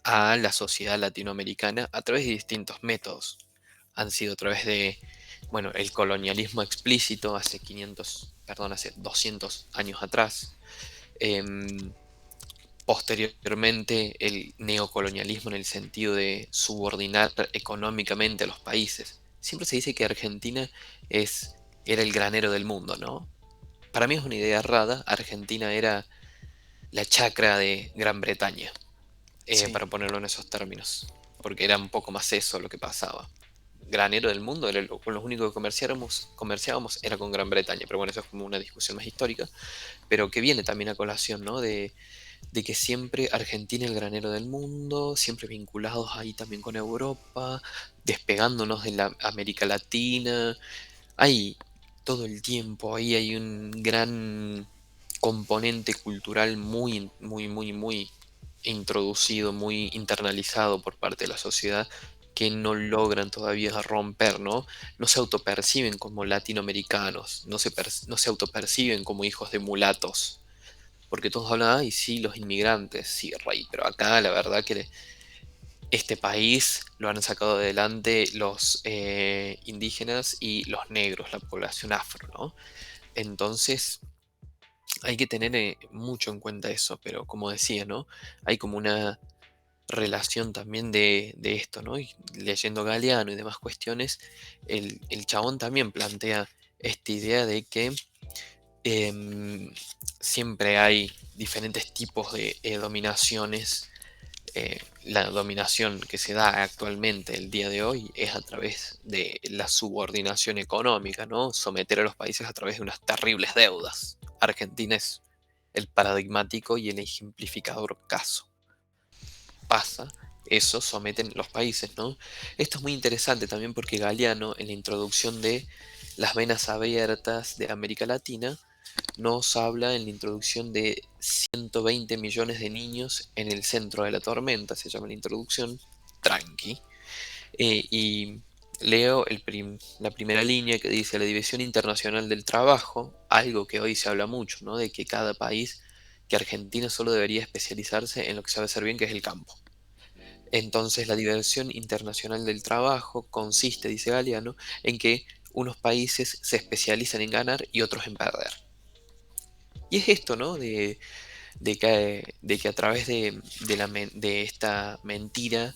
Speaker 2: a la sociedad latinoamericana a través de distintos métodos. Han sido a través de, bueno, el colonialismo explícito hace 500, perdón, hace 200 años atrás. em, Posteriormente, el neocolonialismo en el sentido de subordinar económicamente a los países. Siempre se dice que Argentina era el granero del mundo, ¿no? Para mí es una idea errada. Argentina era la chacra de Gran Bretaña,
Speaker 1: Sí,
Speaker 2: para ponerlo en esos términos, porque era un poco más eso lo que pasaba. Granero del mundo, era con los únicos que comerciábamos era con Gran Bretaña, pero bueno, eso es como una discusión más histórica, pero que viene también a colación, ¿no? De que siempre Argentina es el granero del mundo, siempre vinculados ahí también con Europa, despegándonos de la América Latina. Hay todo el tiempo, ahí hay un gran componente cultural muy, muy, muy, muy introducido, muy internalizado por parte de la sociedad que no logran todavía romper, ¿no? No se autoperciben como latinoamericanos, no se autoperciben como hijos de mulatos, porque todos hablan, ay, sí, los inmigrantes, sí, rey, pero acá la verdad que este país lo han sacado adelante los indígenas y los negros, la población afro, ¿no? Entonces hay que tener mucho en cuenta eso, pero como decía, ¿no? Hay como una relación también de esto, ¿no? Y leyendo Galeano y demás cuestiones, el chabón también plantea esta idea de que em, siempre hay diferentes tipos de dominaciones. La dominación que se da actualmente el día de hoy es a través de la subordinación económica, ¿no? Someter a los países a través de unas terribles deudas. Argentina es el paradigmático y el ejemplificador caso. Pasa eso, someten los países, ¿no? Esto es muy interesante también porque Galeano, en la introducción de Las venas abiertas de América Latina, nos habla en la introducción de 120 millones de niños en el centro de la tormenta, se llama la introducción, tranqui. Y leo la primera línea que dice la División Internacional del Trabajo, algo que hoy se habla mucho, ¿no? De que cada país, que Argentina solo debería especializarse en lo que sabe hacer bien, que es el campo. Entonces, la División Internacional del Trabajo consiste, dice Galeano, en que unos países se especializan en ganar y otros en perder. Y es esto, ¿no? De que a través de esta mentira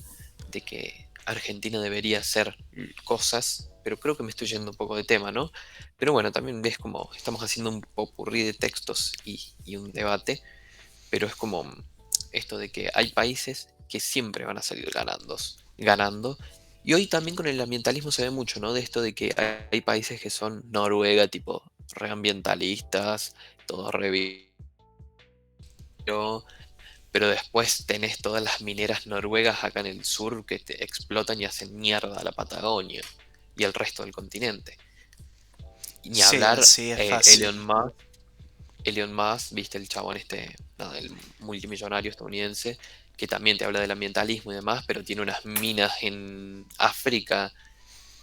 Speaker 2: de que Argentina debería hacer cosas, pero creo que me estoy yendo un poco de tema, ¿no? Pero bueno, también ves como estamos haciendo un popurrí de textos y un debate, pero es como esto de que hay países que siempre van a salir ganando. Y hoy también con el ambientalismo se ve mucho, ¿no? De esto de que hay países que son Noruega, tipo reambientalistas, todo re pero después tenés todas las mineras noruegas acá en el sur que te explotan y hacen mierda a la Patagonia y al resto del continente. Y ni
Speaker 1: Sí,
Speaker 2: hablar
Speaker 1: así es fácil.
Speaker 2: Elon Musk, viste el chabón este, nada, el multimillonario estadounidense, que también te habla del ambientalismo y demás, pero tiene unas minas en África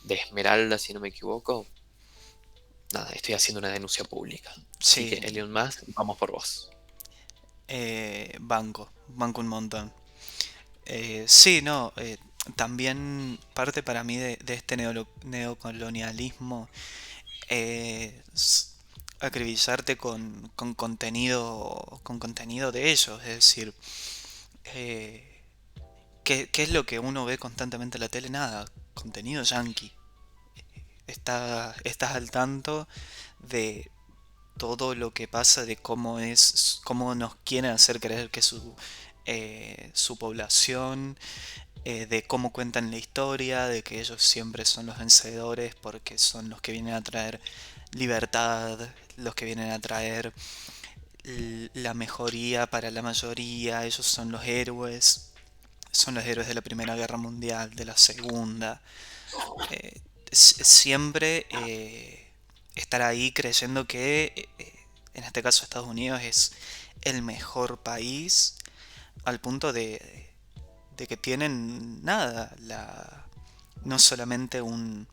Speaker 2: de esmeralda, si no me equivoco. Nada, estoy haciendo una denuncia pública. Así que
Speaker 1: Sí,
Speaker 2: Elon Musk, vamos por vos.
Speaker 1: banco un montón. Sí, no, también parte para mí de este neocolonialismo es acribillarte con contenido de ellos, es decir, eh, ¿qué es lo que uno ve constantemente en la tele? Nada, contenido yankee. Estás al tanto de todo lo que pasa, de cómo nos quieren hacer creer que su población, de cómo cuentan la historia, de que ellos siempre son los vencedores porque son los que vienen a traer libertad, los que vienen a traer la mejoría para la mayoría, ellos son los héroes de la Primera Guerra Mundial, de la Segunda. Siempre estar ahí creyendo que, en este caso Estados Unidos, es el mejor país al punto de que tienen nada, no solamente un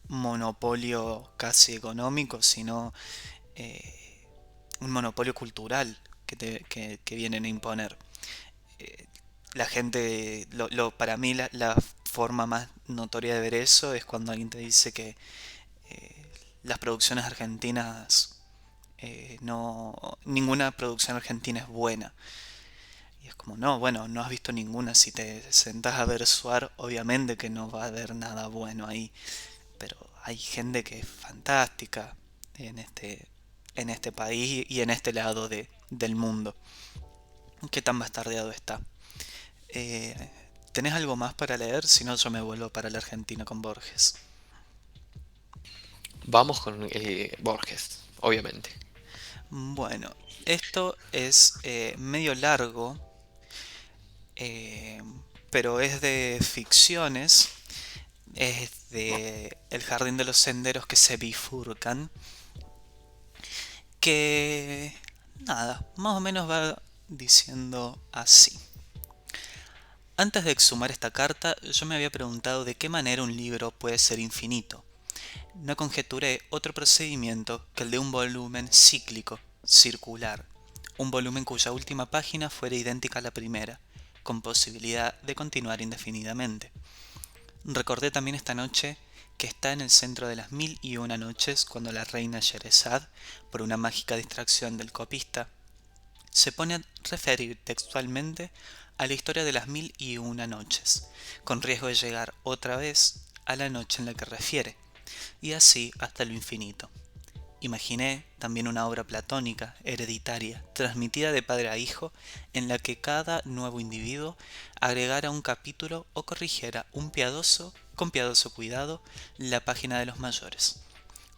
Speaker 1: monopolio casi económico, sino un monopolio cultural que vienen a imponer. Eh, la gente, para mí la forma más notoria de ver eso es cuando alguien te dice que las producciones argentinas, no, ninguna producción argentina es buena. Y es como, no, bueno, no has visto ninguna. Si te sentás a ver Suar, obviamente que no va a haber nada bueno ahí. Pero hay gente que es fantástica en en este país y en este lado del mundo. ¿Qué tan bastardeado está? Eh, ¿Tenés algo más para leer? Si no, yo me vuelvo para la Argentina con Borges.
Speaker 2: Vamos con Borges, obviamente.
Speaker 1: Bueno, esto es medio largo, eh, pero es de ficciones, es de El jardín de los senderos que se bifurcan, que nada, más o menos va diciendo así. Antes de exhumar esta carta, yo me había preguntado de qué manera un libro puede ser infinito. No conjeturé otro procedimiento que el de un volumen cíclico, circular, un volumen cuya última página fuera idéntica a la primera, con posibilidad de continuar indefinidamente. Recordé también esta noche que está en el centro de las mil y una noches cuando la reina Sherezad, por una mágica distracción del copista, se pone a referir textualmente a la historia de las mil y una noches, con riesgo de llegar otra vez a la noche en la que refiere, y así hasta lo infinito. Imaginé también una obra platónica, hereditaria, transmitida de padre a hijo, en la que cada nuevo individuo agregara un capítulo o corrigiera con piadoso cuidado, la página de los mayores.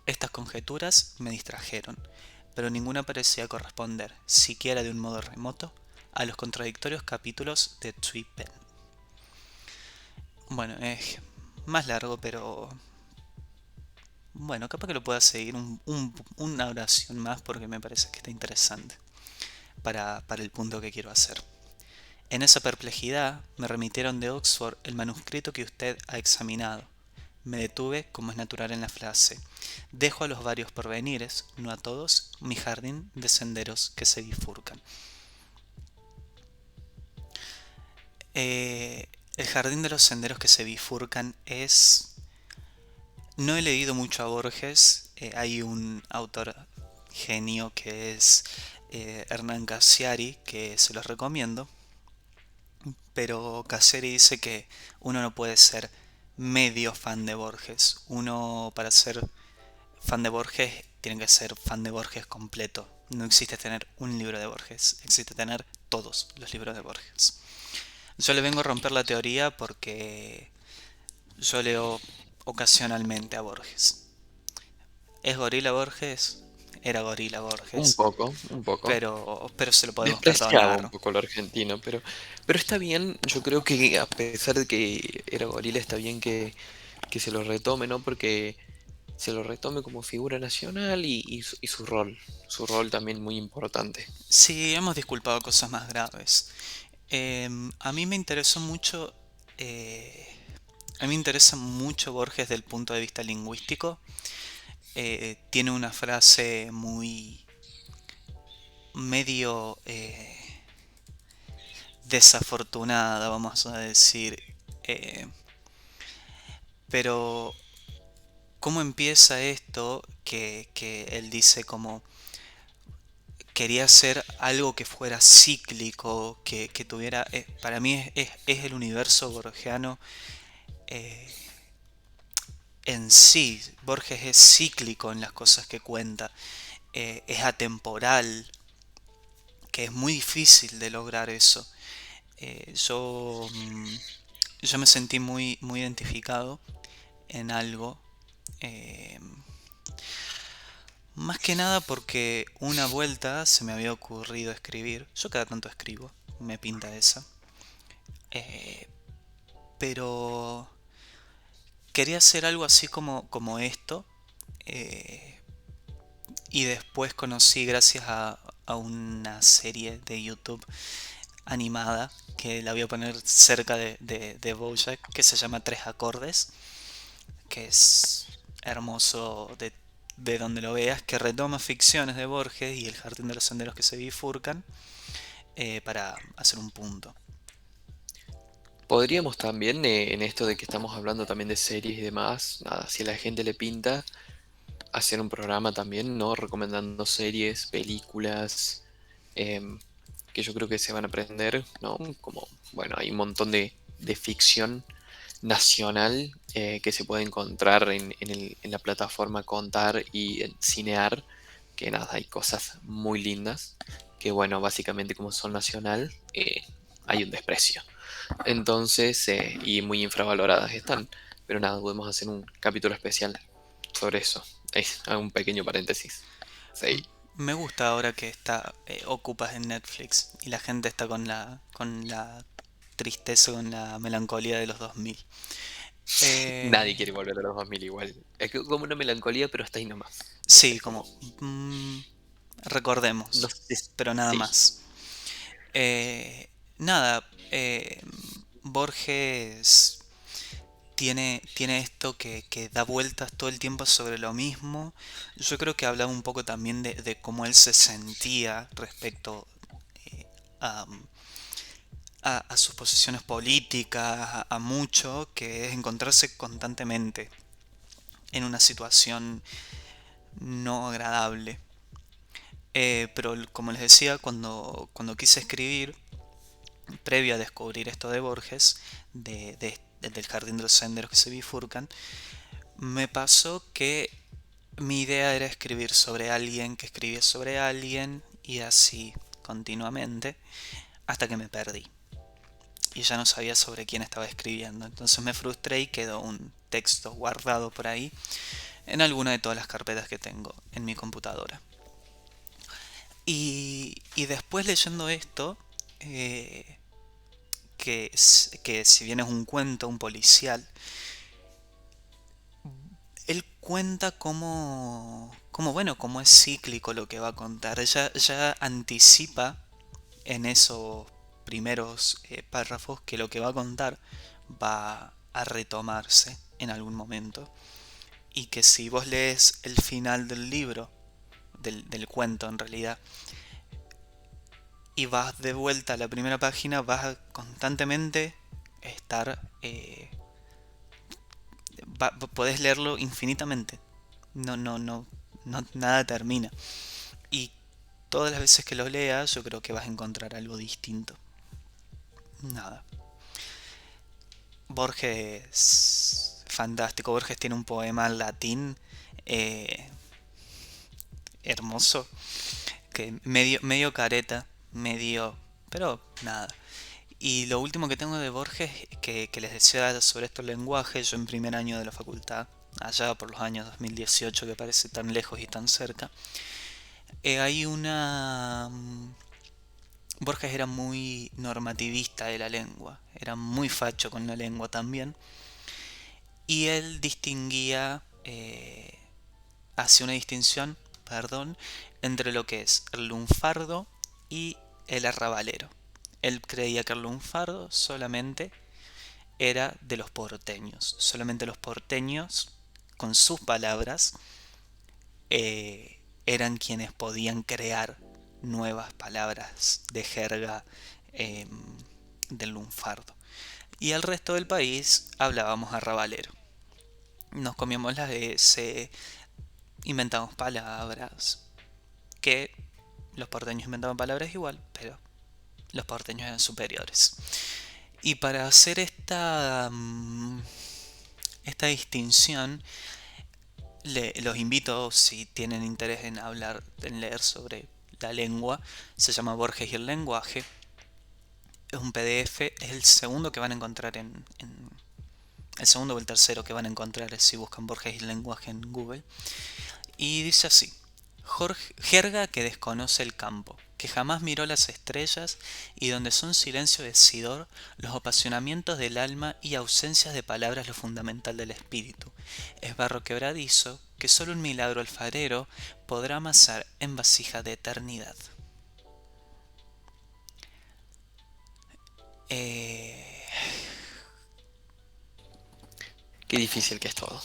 Speaker 1: Estas conjeturas me distrajeron, pero ninguna parecía corresponder, siquiera de un modo remoto, a los contradictorios capítulos de Tsui Pen. Bueno, es más largo, pero bueno, capaz que lo pueda seguir una oración más porque me parece que está interesante para el punto que quiero hacer. En esa perplejidad me remitieron de Oxford el manuscrito que usted ha examinado. Me detuve, como es natural en la frase. Dejo a los varios porvenires, no a todos, mi jardín de senderos que se bifurcan. El jardín de los senderos que se bifurcan es... No he leído mucho a Borges, hay un autor genio que es Hernán Cassiari, que se los recomiendo, pero Cassiari dice que uno no puede ser medio fan de Borges, uno para ser fan de Borges tiene que ser fan de Borges completo. No existe tener un libro de Borges, existe tener todos los libros de Borges. Yo le vengo a romper la teoría porque yo leo ocasionalmente a Borges. ¿Es gorila Borges? Era gorila
Speaker 2: Un
Speaker 1: Borges,
Speaker 2: poco, un poco.
Speaker 1: pero se lo podemos
Speaker 2: Despreciaba un
Speaker 1: perdonar.
Speaker 2: poco lo argentino, pero está bien, yo creo que a pesar de que era gorila, está bien que se lo retome, ¿no? Porque se lo retome como figura nacional y su rol también muy importante.
Speaker 1: Sí, hemos disculpado cosas más graves. A mí me interesó mucho, a mí me interesa mucho Borges del punto de vista lingüístico. Tiene una frase muy medio desafortunada, vamos a decir. Eh, pero, ¿cómo empieza esto? Que él dice como quería hacer algo que fuera cíclico, que tuviera... para mí es el universo borgiano eh, en sí. Borges es cíclico en las cosas que cuenta, es atemporal, que es muy difícil de lograr eso. Yo me sentí muy identificado en algo. eh, Más que nada porque una vuelta se me había ocurrido escribir. Yo cada tanto escribo, me pinta esa. Eh, pero quería hacer algo así como esto. eh, y después conocí gracias a una serie de YouTube animada que la voy a poner cerca de Bojack, que se llama Tres Acordes, que es hermoso de donde lo veas, que retoma ficciones de Borges y el Jardín de los Senderos que se bifurcan para hacer un punto.
Speaker 2: Podríamos también, en esto de que estamos hablando también de series y demás, nada, si a la gente le pinta, hacer un programa también, ¿no? Recomendando series, películas, em, que yo creo que se van a aprender, ¿no? Como, bueno, hay un montón de ficción nacional que se puede encontrar en la plataforma Contar y en Cinear, que nada, hay cosas muy lindas, que bueno, básicamente como son nacional, hay un desprecio. Entonces, y muy infravaloradas están. Pero nada, podemos hacer un capítulo especial sobre eso. Hago un pequeño paréntesis. Sí.
Speaker 1: Me gusta ahora que está ocupas en Netflix y la gente está con la tristeza, con la melancolía de los 2000.
Speaker 2: Nadie
Speaker 1: Eh,
Speaker 2: quiere volver a los 2000 igual. Es que como una melancolía, pero hasta ahí nomás.
Speaker 1: sí,
Speaker 2: Es
Speaker 1: como
Speaker 2: como,
Speaker 1: mm,
Speaker 2: no
Speaker 1: recordemos,
Speaker 2: sé.
Speaker 1: pero nada
Speaker 2: Sí.
Speaker 1: más. Nada, Borges tiene esto que da vueltas todo el tiempo sobre lo mismo. Yo creo que hablaba un poco también de cómo él se sentía respecto eh, a, a sus posiciones políticas, a mucho, que es encontrarse constantemente en una situación no agradable. Pero como les decía, cuando quise escribir, previo a descubrir esto de Borges, del jardín de los senderos que se bifurcan, me pasó que mi idea era escribir sobre alguien que escribía sobre alguien y así continuamente hasta que me perdí y ya no sabía sobre quién estaba escribiendo. Entonces me frustré y quedó un texto guardado por ahí en alguna de todas las carpetas que tengo en mi computadora. Y después leyendo esto, eh, que si bien es un cuento, un policial, él cuenta bueno, cómo es cíclico lo que va a contar. Ya anticipa en esos primeros párrafos que lo que va a contar va a retomarse en algún momento. Y que si vos lees el final del libro, del cuento en realidad, y vas de vuelta a la primera página, vas a constantemente estar... podés leerlo infinitamente. Nada termina. Y todas las veces que lo leas, yo creo que vas a encontrar algo distinto. Nada. Borges, fantástico. Borges tiene un poema en latín eh, hermoso, que medio careta, medio... pero nada. Y lo último que tengo de Borges, que les decía sobre estos lenguajes, yo en primer año de la facultad, allá por los años 2018, que parece tan lejos y tan cerca, hay una... Borges era muy normativista de la lengua, era muy facho con la lengua también, y él distinguía, hacía una distinción, perdón, entre lo que es el lunfardo y el arrabalero. Él creía que el lunfardo solamente era de los porteños, solamente los porteños, con sus palabras, eran quienes podían crear nuevas palabras de jerga eh, del lunfardo. Y el resto del país hablábamos arrabalero. Nos comíamos las de se inventamos palabras que los porteños inventaban palabras igual, pero los porteños eran superiores. Y para hacer esta distinción, los invito, si tienen interés en hablar, en leer sobre la lengua, se llama Borges y el lenguaje. Es un PDF, es el segundo que van a encontrar el segundo o el tercero que van a encontrar si buscan Borges y el lenguaje en Google. Y dice así: jerga que desconoce el campo, que jamás miró las estrellas y donde son silencio decidor los apasionamientos del alma y ausencias de palabras lo fundamental del espíritu. Es barro quebradizo que solo un milagro alfarero podrá amasar en vasija de eternidad. Eh,
Speaker 2: Qué difícil que es todo.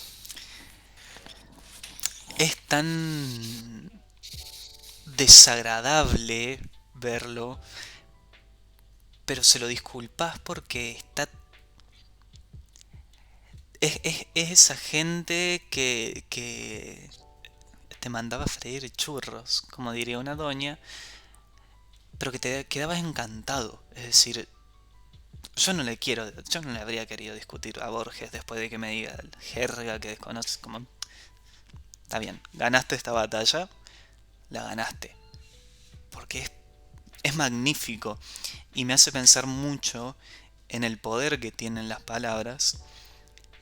Speaker 1: es tan desagradable verlo, pero se lo disculpas porque es esa gente que te mandaba a freír churros, como diría una doña, pero que te quedabas encantado. Es decir, yo no le habría querido discutir a Borges después de que me diga jerga que desconoces, como, está bien, ganaste esta batalla, la ganaste, porque es magnífico y me hace pensar mucho en el poder que tienen las palabras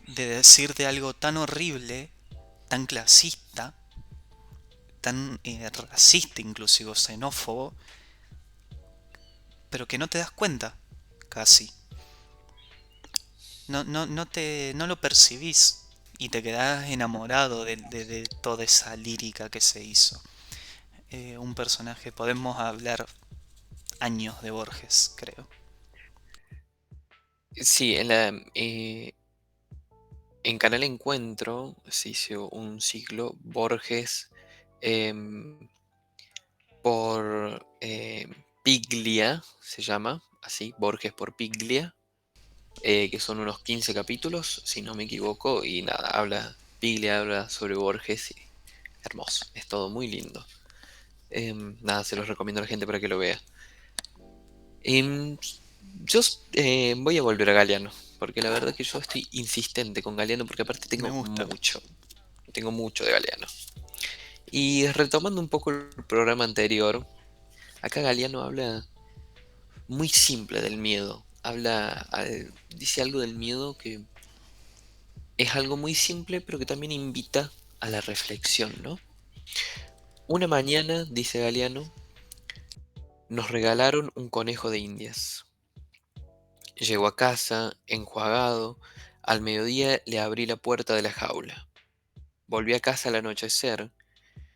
Speaker 1: de decirte algo tan horrible, tan clasista, tan racista, inclusive xenófobo, pero que no te das cuenta, casi. No lo percibís y te quedás enamorado de toda esa lírica que se hizo. Un personaje, podemos hablar años de Borges, creo.
Speaker 2: Sí, en Canal Encuentro se hizo un ciclo Borges em, por Piglia, se llama, así, Borges por Piglia, que son unos 15 capítulos, si no me equivoco, y nada, Piglia habla sobre Borges, y hermoso, es todo muy lindo. Nada, se los recomiendo a la gente para que lo vea. Em, yo voy a volver a Galeano, porque la verdad que yo estoy insistente con Galeano, porque aparte
Speaker 1: Me gusta.
Speaker 2: tengo mucho de Galeano. Y retomando un poco el programa anterior, acá Galeano habla muy simple del miedo. Dice algo del miedo que es algo muy simple, pero que también invita a la reflexión, ¿no? Una mañana, dice Galeano, nos regalaron un conejo de Indias. Llegó a casa, enjuagado. Al mediodía le abrí la puerta de la jaula. Volví a casa al anochecer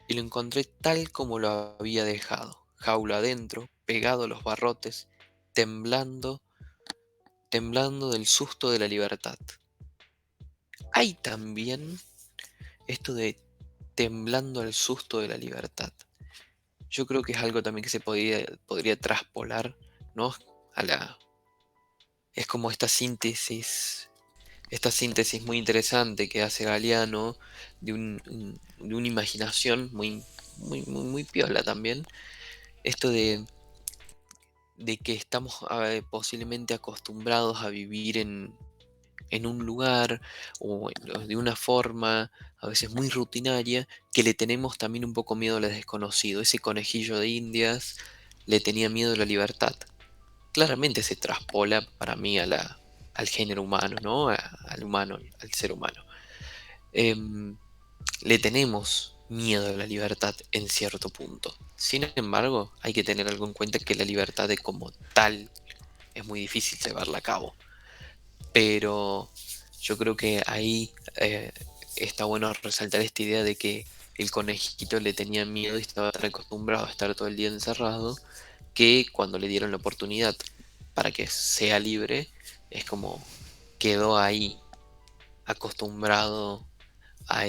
Speaker 2: y lo encontré tal como lo había dejado, jaula adentro, pegado a los barrotes, temblando, temblando del susto de la libertad. Hay también esto de temblando al susto de la libertad. Yo creo que es algo también que podría traspolar, ¿no? A la, es como esta síntesis muy interesante que hace Galeano de una imaginación muy piola también. Esto de que estamos posiblemente acostumbrados a vivir en un lugar o de una forma a veces muy rutinaria, que le tenemos también un poco miedo a lo desconocido. Ese conejillo de Indias le tenía miedo a la libertad. Claramente se traspola para mí al género humano, ¿no? Al humano, al ser humano. Em, Le tenemos miedo a la libertad en cierto punto. Sin embargo, hay que tener algo en cuenta que la libertad de como tal es muy difícil llevarla a cabo. Pero yo creo que ahí está bueno resaltar esta idea de que el conejito le tenía miedo y estaba tan acostumbrado a estar todo el día encerrado que cuando le dieron la oportunidad para que sea libre, es como quedó ahí acostumbrado a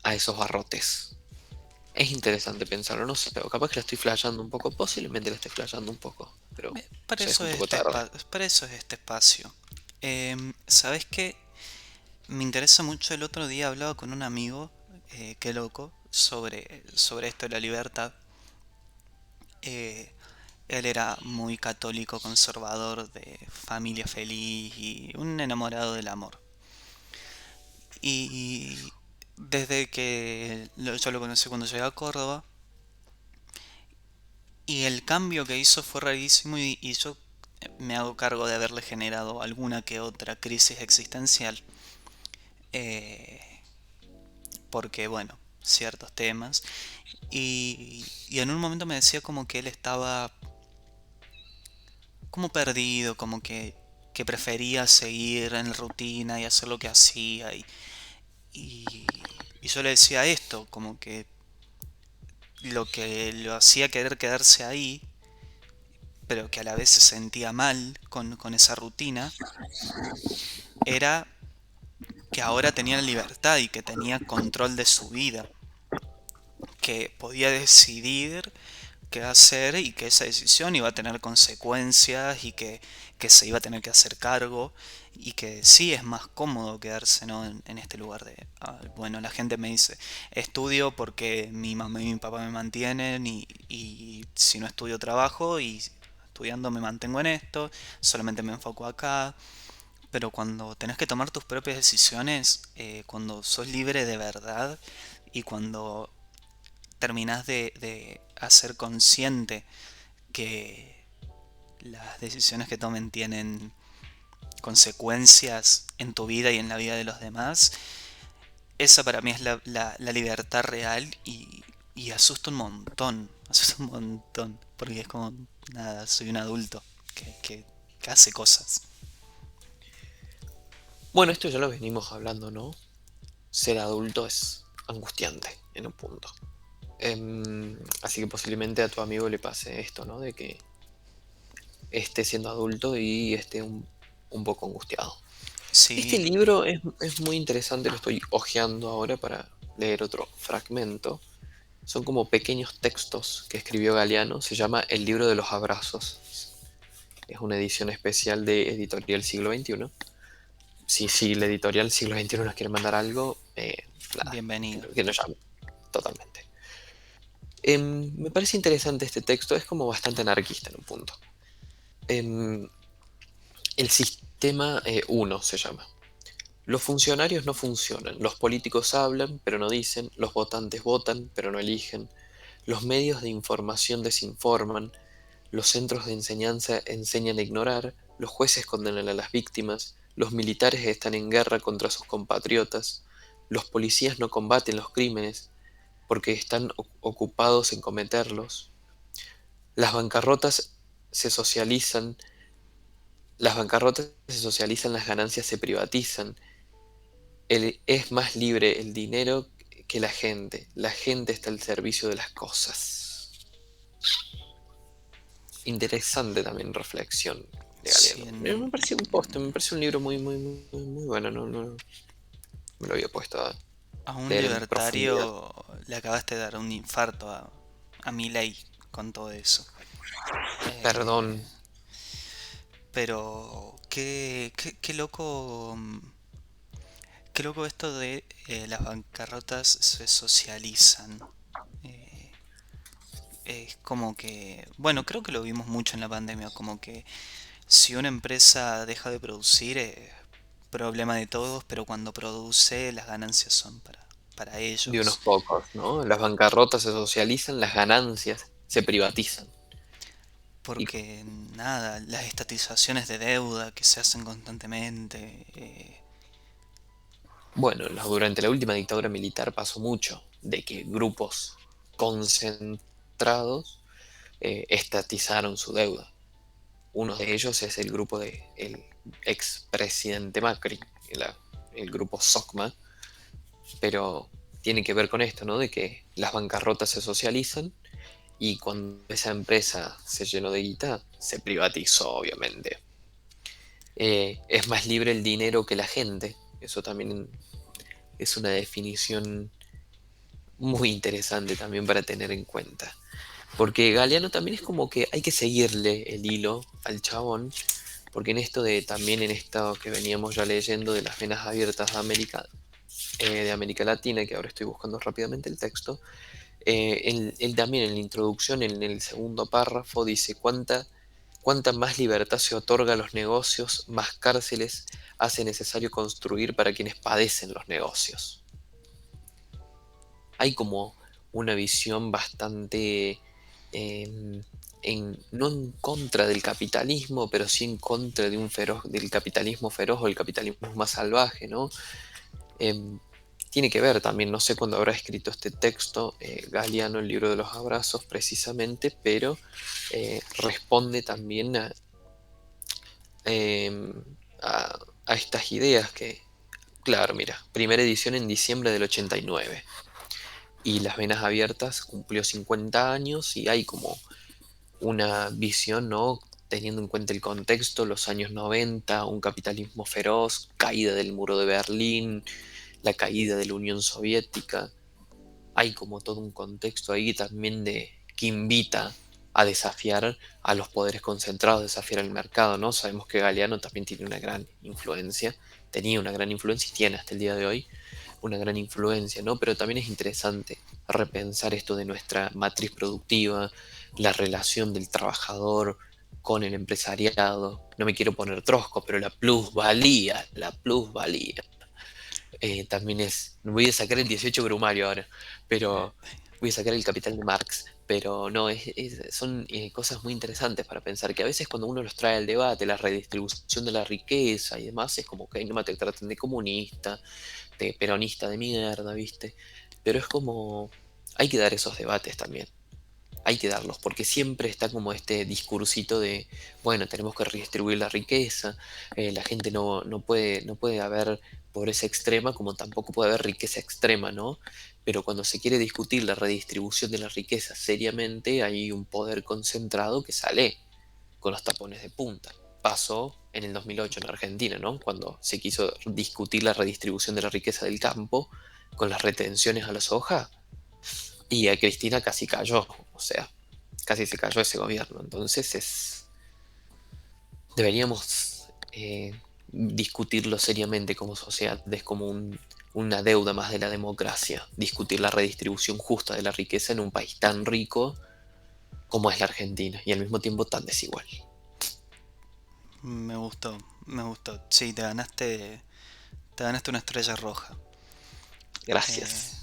Speaker 2: a esos barrotes. Es interesante pensarlo, no sé, o capaz que la estoy flasheando un poco, posiblemente la estoy flasheando un poco, pero
Speaker 1: Para
Speaker 2: ya es
Speaker 1: eso
Speaker 2: un
Speaker 1: es
Speaker 2: poco tarde.
Speaker 1: para eso es este espacio. ¿Sabes qué? Me interesa mucho. El otro día hablaba con un amigo, qué loco, sobre esto de la libertad. Eh, Él era muy católico, conservador, de familia feliz y un enamorado del amor. Y desde que yo lo conocí cuando llegué a Córdoba, y el cambio que hizo fue rarísimo y yo me hago cargo de haberle generado alguna que otra crisis existencial. eh, Porque, bueno, ciertos temas. Y en un momento me decía como que él estaba como perdido, como que prefería seguir en la rutina y hacer lo que hacía. Y yo le decía esto, como que lo que lo hacía querer quedarse ahí, pero que a la vez se sentía mal con esa rutina, era que ahora tenía la libertad y que tenía control de su vida, que podía decidir qué hacer y que esa decisión iba a tener consecuencias y que se iba a tener que hacer cargo y que sí es más cómodo quedarse, ¿no? En este lugar de, bueno, la gente me dice, estudio porque mi mamá y mi papá me mantienen y si no estudio trabajo y estudiando me mantengo en esto, solamente me enfoco acá. Pero cuando tenés que tomar tus propias decisiones, cuando sos libre de verdad y cuando terminás de hacer consciente que las decisiones que tomen tienen consecuencias en tu vida y en la vida de los demás, esa para mí es la libertad real y asusta un montón, asusta un montón, porque es como, nada, soy un adulto que hace cosas.
Speaker 2: Bueno, esto ya lo venimos hablando, ¿no? Ser adulto es angustiante en un punto. Así que posiblemente a tu amigo le pase esto, ¿no? De que esté siendo adulto y esté un poco angustiado. Este
Speaker 1: Sí,
Speaker 2: libro es muy interesante, lo estoy hojeando ahora para leer otro fragmento. Son como pequeños textos que escribió Galeano, se llama El libro de los abrazos. Es una edición especial de Editorial Siglo XXI. Si la Editorial Siglo XXI nos quiere mandar algo, nada,
Speaker 1: bienvenido.
Speaker 2: que nos llame, totalmente. Me parece interesante este texto, es como bastante anarquista en un punto. Em, el sistema 1 se llama. Los funcionarios no funcionan, los políticos hablan pero no dicen, los votantes votan pero no eligen, los medios de información desinforman, los centros de enseñanza enseñan a ignorar, los jueces condenan a las víctimas, los militares están en guerra contra sus compatriotas, los policías no combaten los crímenes porque están ocupados en cometerlos, las bancarrotas se socializan, las bancarrotas se socializan, las ganancias se privatizan, es más libre el dinero que la gente está al servicio de las cosas. interesante también reflexión de
Speaker 1: Sí,
Speaker 2: Galeano. Me pareció un post, me pareció un libro muy bueno, no me lo había puesto a
Speaker 1: a un
Speaker 2: leer en profundidad.
Speaker 1: libertario le acabaste de dar un infarto a Milei con todo eso.
Speaker 2: Perdón.
Speaker 1: Eh, pero qué loco, qué loco esto de las bancarrotas se socializan. Eh, es como que, bueno, creo que lo vimos mucho en la pandemia, como que si una empresa deja de producir, problema de todos, pero cuando produce las ganancias son para
Speaker 2: De unos
Speaker 1: ellos.
Speaker 2: pocos, ¿no? Las bancarrotas se socializan, las ganancias se privatizan. Y
Speaker 1: Porque nada, las estatizaciones de deuda que se hacen constantemente.
Speaker 2: bueno, durante la última dictadura militar pasó mucho de que grupos concentrados estatizaron su deuda. Uno de ellos es el grupo de el expresidente Macri, el grupo SOCMA, pero tiene que ver con esto, ¿no? De que las bancarrotas se socializan y cuando esa empresa se llenó de guita, se privatizó, obviamente. Es más libre el dinero que la gente. Eso también es una definición muy interesante también para tener en cuenta. Porque Galeano también es como que hay que seguirle el hilo al chabón, porque en esto de también en esto que veníamos ya leyendo de las venas abiertas de América Latina, que ahora estoy buscando rápidamente el texto, él también en la introducción, en el segundo párrafo, dice cuánta más libertad se otorga a los negocios, más cárceles hace necesario construir para quienes padecen los negocios. Hay como una visión bastante, em, no en contra del capitalismo, pero sí en contra de del capitalismo feroz o el capitalismo más salvaje, ¿no? Em, Tiene que ver también, no sé cuándo habrá escrito este texto, Galeano, el libro de los abrazos, precisamente, pero responde también em, a estas ideas que, claro, mira, primera edición en diciembre del 89 y Las Venas Abiertas cumplió 50 años y hay como una visión, ¿no? Teniendo en cuenta el contexto, los años 90, un capitalismo feroz, caída del muro de Berlín, la caída de la Unión Soviética, hay como todo un contexto ahí también de que invita a desafiar a los poderes concentrados, desafiar al mercado, ¿no? Sabemos que Galeano también tiene una gran influencia, tenía una gran influencia y tiene hasta el día de hoy una gran influencia, ¿no? Pero también es interesante repensar esto de nuestra matriz productiva, la relación del trabajador con el empresariado. No me quiero poner trosco, pero la plusvalía. También es, voy a sacar el 18 Brumario ahora, pero voy a sacar el Capital de Marx, pero no, son cosas muy interesantes para pensar, que a veces cuando uno los trae al debate, la redistribución de la riqueza y demás, es como que no me te traten de comunista, de peronista de mierda, ¿viste? Pero es como, hay que dar esos debates también. Hay que darlos, porque siempre está como este discursito de, bueno, tenemos que redistribuir la riqueza, la gente no puede haber pobreza extrema como tampoco puede haber riqueza extrema, ¿no? Pero cuando se quiere discutir la redistribución de la riqueza seriamente, hay un poder concentrado que sale con los tapones de punta. Pasó en el 2008 en Argentina, ¿no? Cuando se quiso discutir la redistribución de la riqueza del campo con las retenciones a la soja y a Cristina casi cayó, o sea, casi se cayó ese gobierno. Entonces deberíamos discutirlo seriamente como sociedad, es como una deuda más de la democracia, discutir la redistribución justa de la riqueza en un país tan rico como es la Argentina y al mismo tiempo tan desigual.
Speaker 1: Me gustó, me gustó. Sí, te ganaste una estrella roja. Eh,
Speaker 2: Gracias.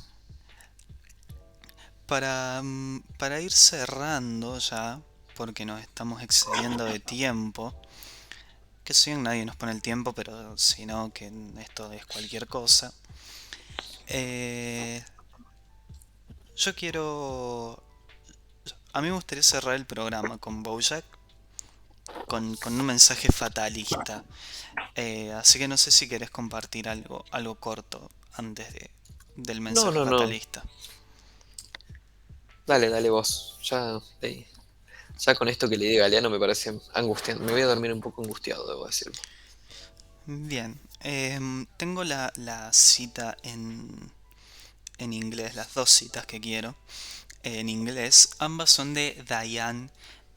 Speaker 1: para ir cerrando ya, porque nos estamos excediendo de tiempo, que si bien nadie nos pone el tiempo, pero si no, que esto es cualquier cosa. Eh, yo quiero... A mí me gustaría cerrar el programa con BoJack, con un mensaje fatalista. Así que no sé si querés compartir algo corto antes del
Speaker 2: No,
Speaker 1: mensaje
Speaker 2: no, no.
Speaker 1: fatalista.
Speaker 2: Dale, dale vos. Ya, Ya con esto que leí de Galeano me parece angustiante. Me voy a dormir un poco angustiado, debo decirlo.
Speaker 1: Bien, tengo la cita en inglés, las dos citas que quiero en inglés. Ambas son de Diane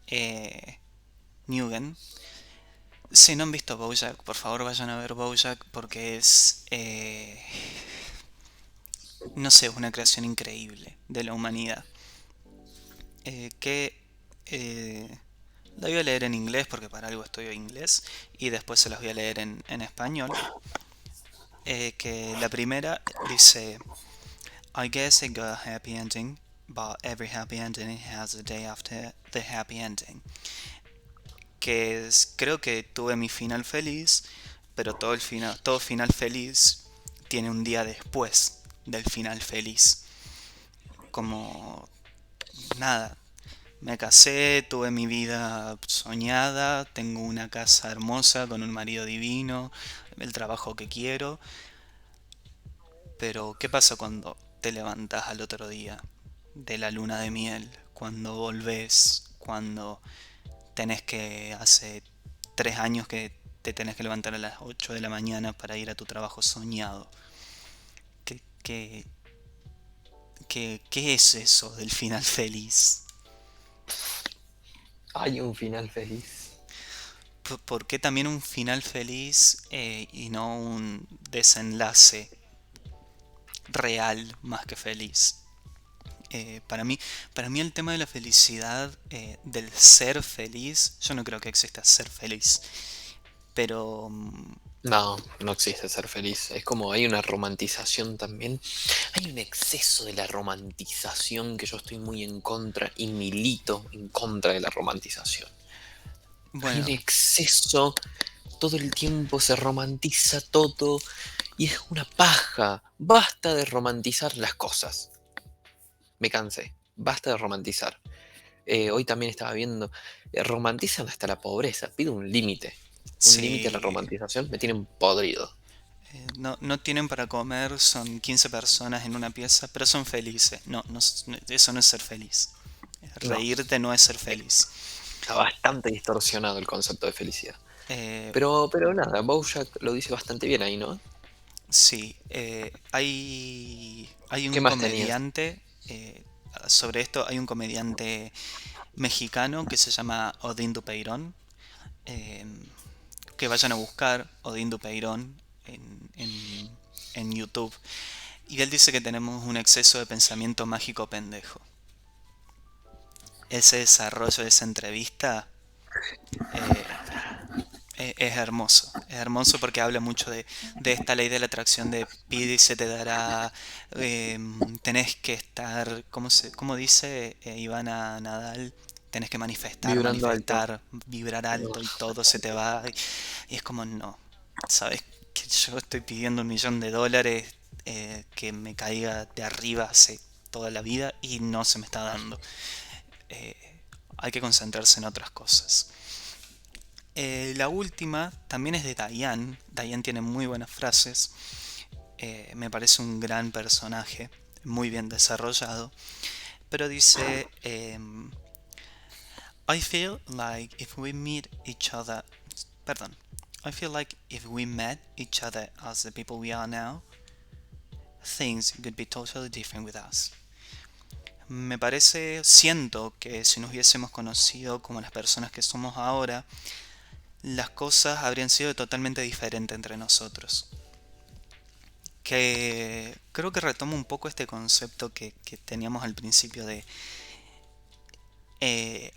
Speaker 1: eh, Newgen. Si no han visto BoJack, por favor vayan a ver BoJack porque es, no sé, una creación increíble de la humanidad. Que la voy a leer en inglés porque para algo estudio inglés y después se las voy a leer en español. Que la primera dice: I guess it got a happy ending, but every happy ending has a day after the happy ending. Que es, creo que tuve mi final feliz, pero todo final feliz tiene un día después del final feliz. Como nada, me casé, tuve mi vida soñada, tengo una casa hermosa con un marido divino, el trabajo que quiero, pero ¿qué pasa cuando te levantas al otro día de la luna de miel? Cuando volvés, cuando tenés que hace 3 años que te tenés que levantar a las 8 de la mañana para ir a tu trabajo soñado. ¿Qué, qué, qué es eso del final feliz?
Speaker 2: Hay un final feliz.
Speaker 1: ¿Por qué también un final feliz y no un desenlace real más que feliz? Eh, para mí, para mí el tema de la felicidad, del ser feliz, yo no creo que exista ser feliz, pero
Speaker 2: No, no existe ser feliz. Es como hay una romantización también. Hay un exceso de la romantización que yo estoy muy en contra y milito en contra de la romantización. Hay un
Speaker 1: bueno,
Speaker 2: exceso, todo el tiempo se romantiza todo y es una paja. Basta de romantizar las cosas. Me cansé. Basta de romantizar. Hoy también estaba viendo, romantizan hasta la pobreza. Pido un límite a la
Speaker 1: sí,
Speaker 2: romantización. Me tienen podrido.
Speaker 1: no, no tienen para comer, son 15 personas en una pieza, pero son felices. No, no, eso no es ser feliz.
Speaker 2: No,
Speaker 1: Reírte no es ser feliz.
Speaker 2: está bastante distorsionado el concepto de felicidad.
Speaker 1: Eh,
Speaker 2: Pero nada, Bojack lo dice bastante bien ahí, ¿no?
Speaker 1: sí, hay
Speaker 2: ¿Qué
Speaker 1: un
Speaker 2: más tenías?
Speaker 1: comediante, sobre esto hay un comediante mexicano que se llama Odín Dupeirón, eh, que vayan a buscar Odín Dupeirón en YouTube. Y él dice que tenemos un exceso de pensamiento mágico pendejo. Ese desarrollo de esa entrevista eh, es hermoso porque habla mucho de esta ley de la atracción de pide y se te dará, eh, tenés que estar, cómo dice Ivana Nadal? Tenés que manifestar,
Speaker 2: Vibrando alto.
Speaker 1: manifestar, vibrar alto y todo se te va. Y es como, no, sabes que yo estoy pidiendo $1 millón, que me caiga de arriba hace toda la vida y no se me está dando. Eh, hay que concentrarse en otras cosas. La última también es de Diane. Diane tiene muy buenas frases. Me parece un gran personaje, muy bien desarrollado. Pero dice: I feel like if we meet each other. Perdón. I feel like if we met each other as the people we are now, things could be totally different with us. Siento que si nos hubiésemos conocido como las personas que somos ahora, las cosas habrían sido totalmente diferentes entre nosotros. Que creo que retomo un poco este concepto que teníamos al principio de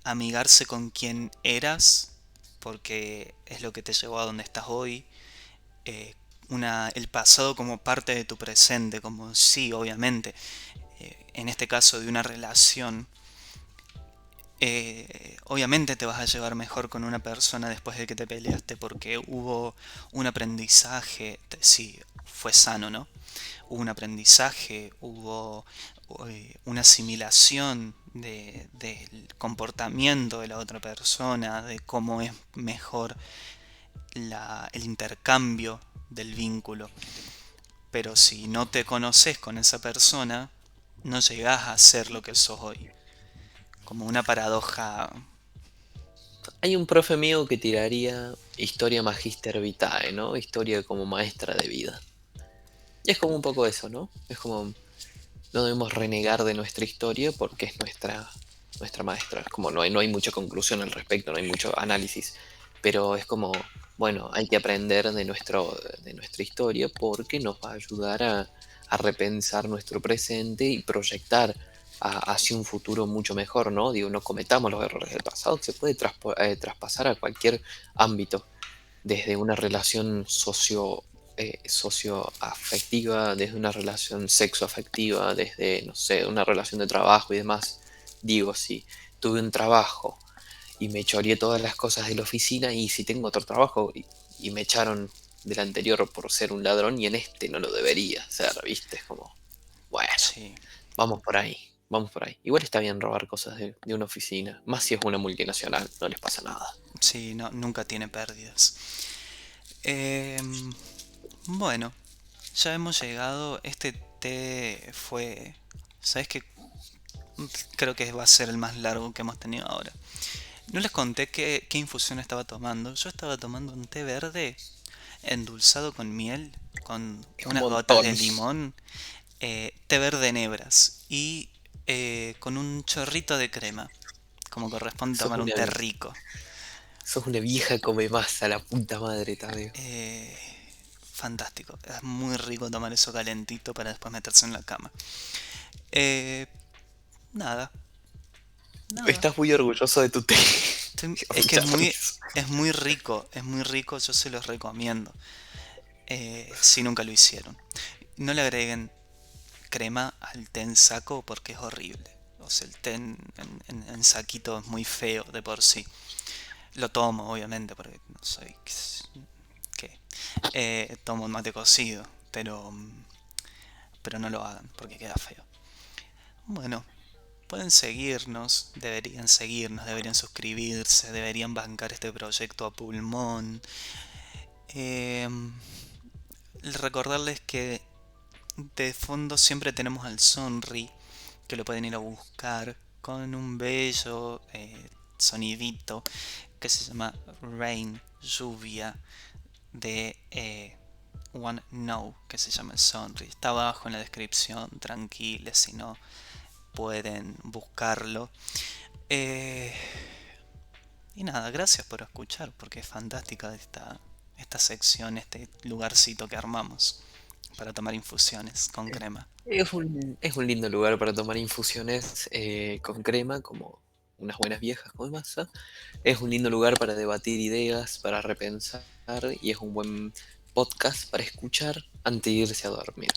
Speaker 1: amigarse con quien eras, porque es lo que te llevó a donde estás hoy. eh, el pasado como parte de tu presente, como sí, obviamente, en este caso de una relación. Obviamente te vas a llevar mejor con una persona después de que te peleaste porque hubo un aprendizaje, sí, fue sano, ¿no? Hubo un aprendizaje, hubo una asimilación del comportamiento de la otra persona, de cómo es mejor el intercambio del vínculo. Pero si no te conoces con esa persona, no llegás a ser lo que sos hoy. Como una paradoja
Speaker 2: Hay un profe mío que tiraría historia magister vitae, ¿no? Historia como maestra de vida. Y es como un poco eso, ¿no? Es como no debemos renegar de nuestra historia porque es nuestra maestra. Es como no hay mucha conclusión al respecto, no hay mucho análisis. Pero es como, bueno, hay que aprender de nuestra historia porque nos va a ayudar a repensar nuestro presente y proyectar hacia un futuro mucho mejor, ¿no? Digo, no cometamos los errores del pasado, se puede traspasar a cualquier ámbito desde una relación socioafectiva, desde una relación sexoafectiva, desde, no sé, una relación de trabajo y demás. Digo, si tuve un trabajo y me choreé todas las cosas de la oficina y si tengo otro trabajo y me echaron del anterior por ser un ladrón y en este no lo debería ser, ¿viste? Es como, bueno,
Speaker 1: Sí,
Speaker 2: vamos por ahí. Vamos por ahí. Igual está bien robar cosas de una oficina, más si es una multinacional, no les pasa nada.
Speaker 1: sí, no, nunca tiene pérdidas. Em, bueno, ya hemos llegado. Este té fue... ¿Sabes qué? Creo que va a ser el más largo que hemos tenido ahora. No les conté qué infusión estaba tomando. Yo estaba tomando un té verde endulzado con miel, con
Speaker 2: Es un
Speaker 1: unas gotas de
Speaker 2: montón.
Speaker 1: limón, té verde nebras y con un chorrito de crema, como corresponde
Speaker 2: Sos
Speaker 1: tomar un
Speaker 2: una,
Speaker 1: té rico.
Speaker 2: sos una vieja come masa, la puta madre, Tadeo.
Speaker 1: Eh, fantástico, es muy rico tomar eso calentito para después meterse en la cama. Eh, nada, nada.
Speaker 2: Estás muy orgulloso de tu té.
Speaker 1: Es que
Speaker 2: Mucha risa.
Speaker 1: es muy rico, yo se los recomiendo. Si nunca lo hicieron. No le agreguen crema al té en saco porque es horrible. O sea, el té en saquito es muy feo de por sí. Lo tomo, obviamente, porque no soy... ¿Qué? Tomo un mate cocido, pero no lo hagan porque queda feo. Bueno, pueden seguirnos, deberían suscribirse, deberían bancar este proyecto a pulmón. Eh, recordarles que de fondo siempre tenemos al Sonri, que lo pueden ir a buscar con un bello sonidito que se llama Rain, lluvia, de One No, que se llama el Sonri. Está abajo en la descripción, tranquiles, si no pueden buscarlo. Eh, y nada, gracias por escuchar, porque es fantástica esta sección, este lugarcito que armamos para tomar infusiones con crema.
Speaker 2: Es un lindo lugar para tomar infusiones con crema, como unas buenas viejas con masa. Es un lindo lugar para debatir ideas, para repensar, y es un buen podcast para escuchar antes de irse a dormir.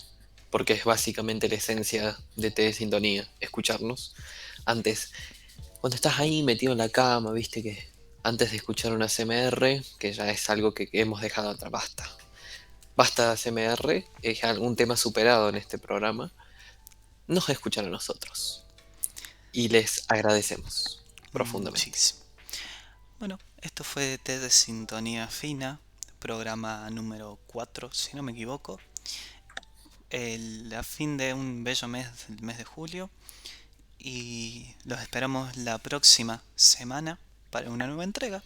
Speaker 2: Porque es básicamente la esencia de T de Sintonía, escucharnos antes. Cuando estás ahí metido en la cama, viste que antes de escuchar una CMR, que ya es algo que hemos dejado atrás, basta. Basta de CMR, es algún tema superado en este programa. Nos escuchan a nosotros y les agradecemos profundamente.
Speaker 1: Muchísimo. Bueno, esto fue T de Sintonía Fina, programa número 4 si no me equivoco. A fin de un bello mes, el mes de julio. Y los esperamos la próxima semana para una nueva entrega.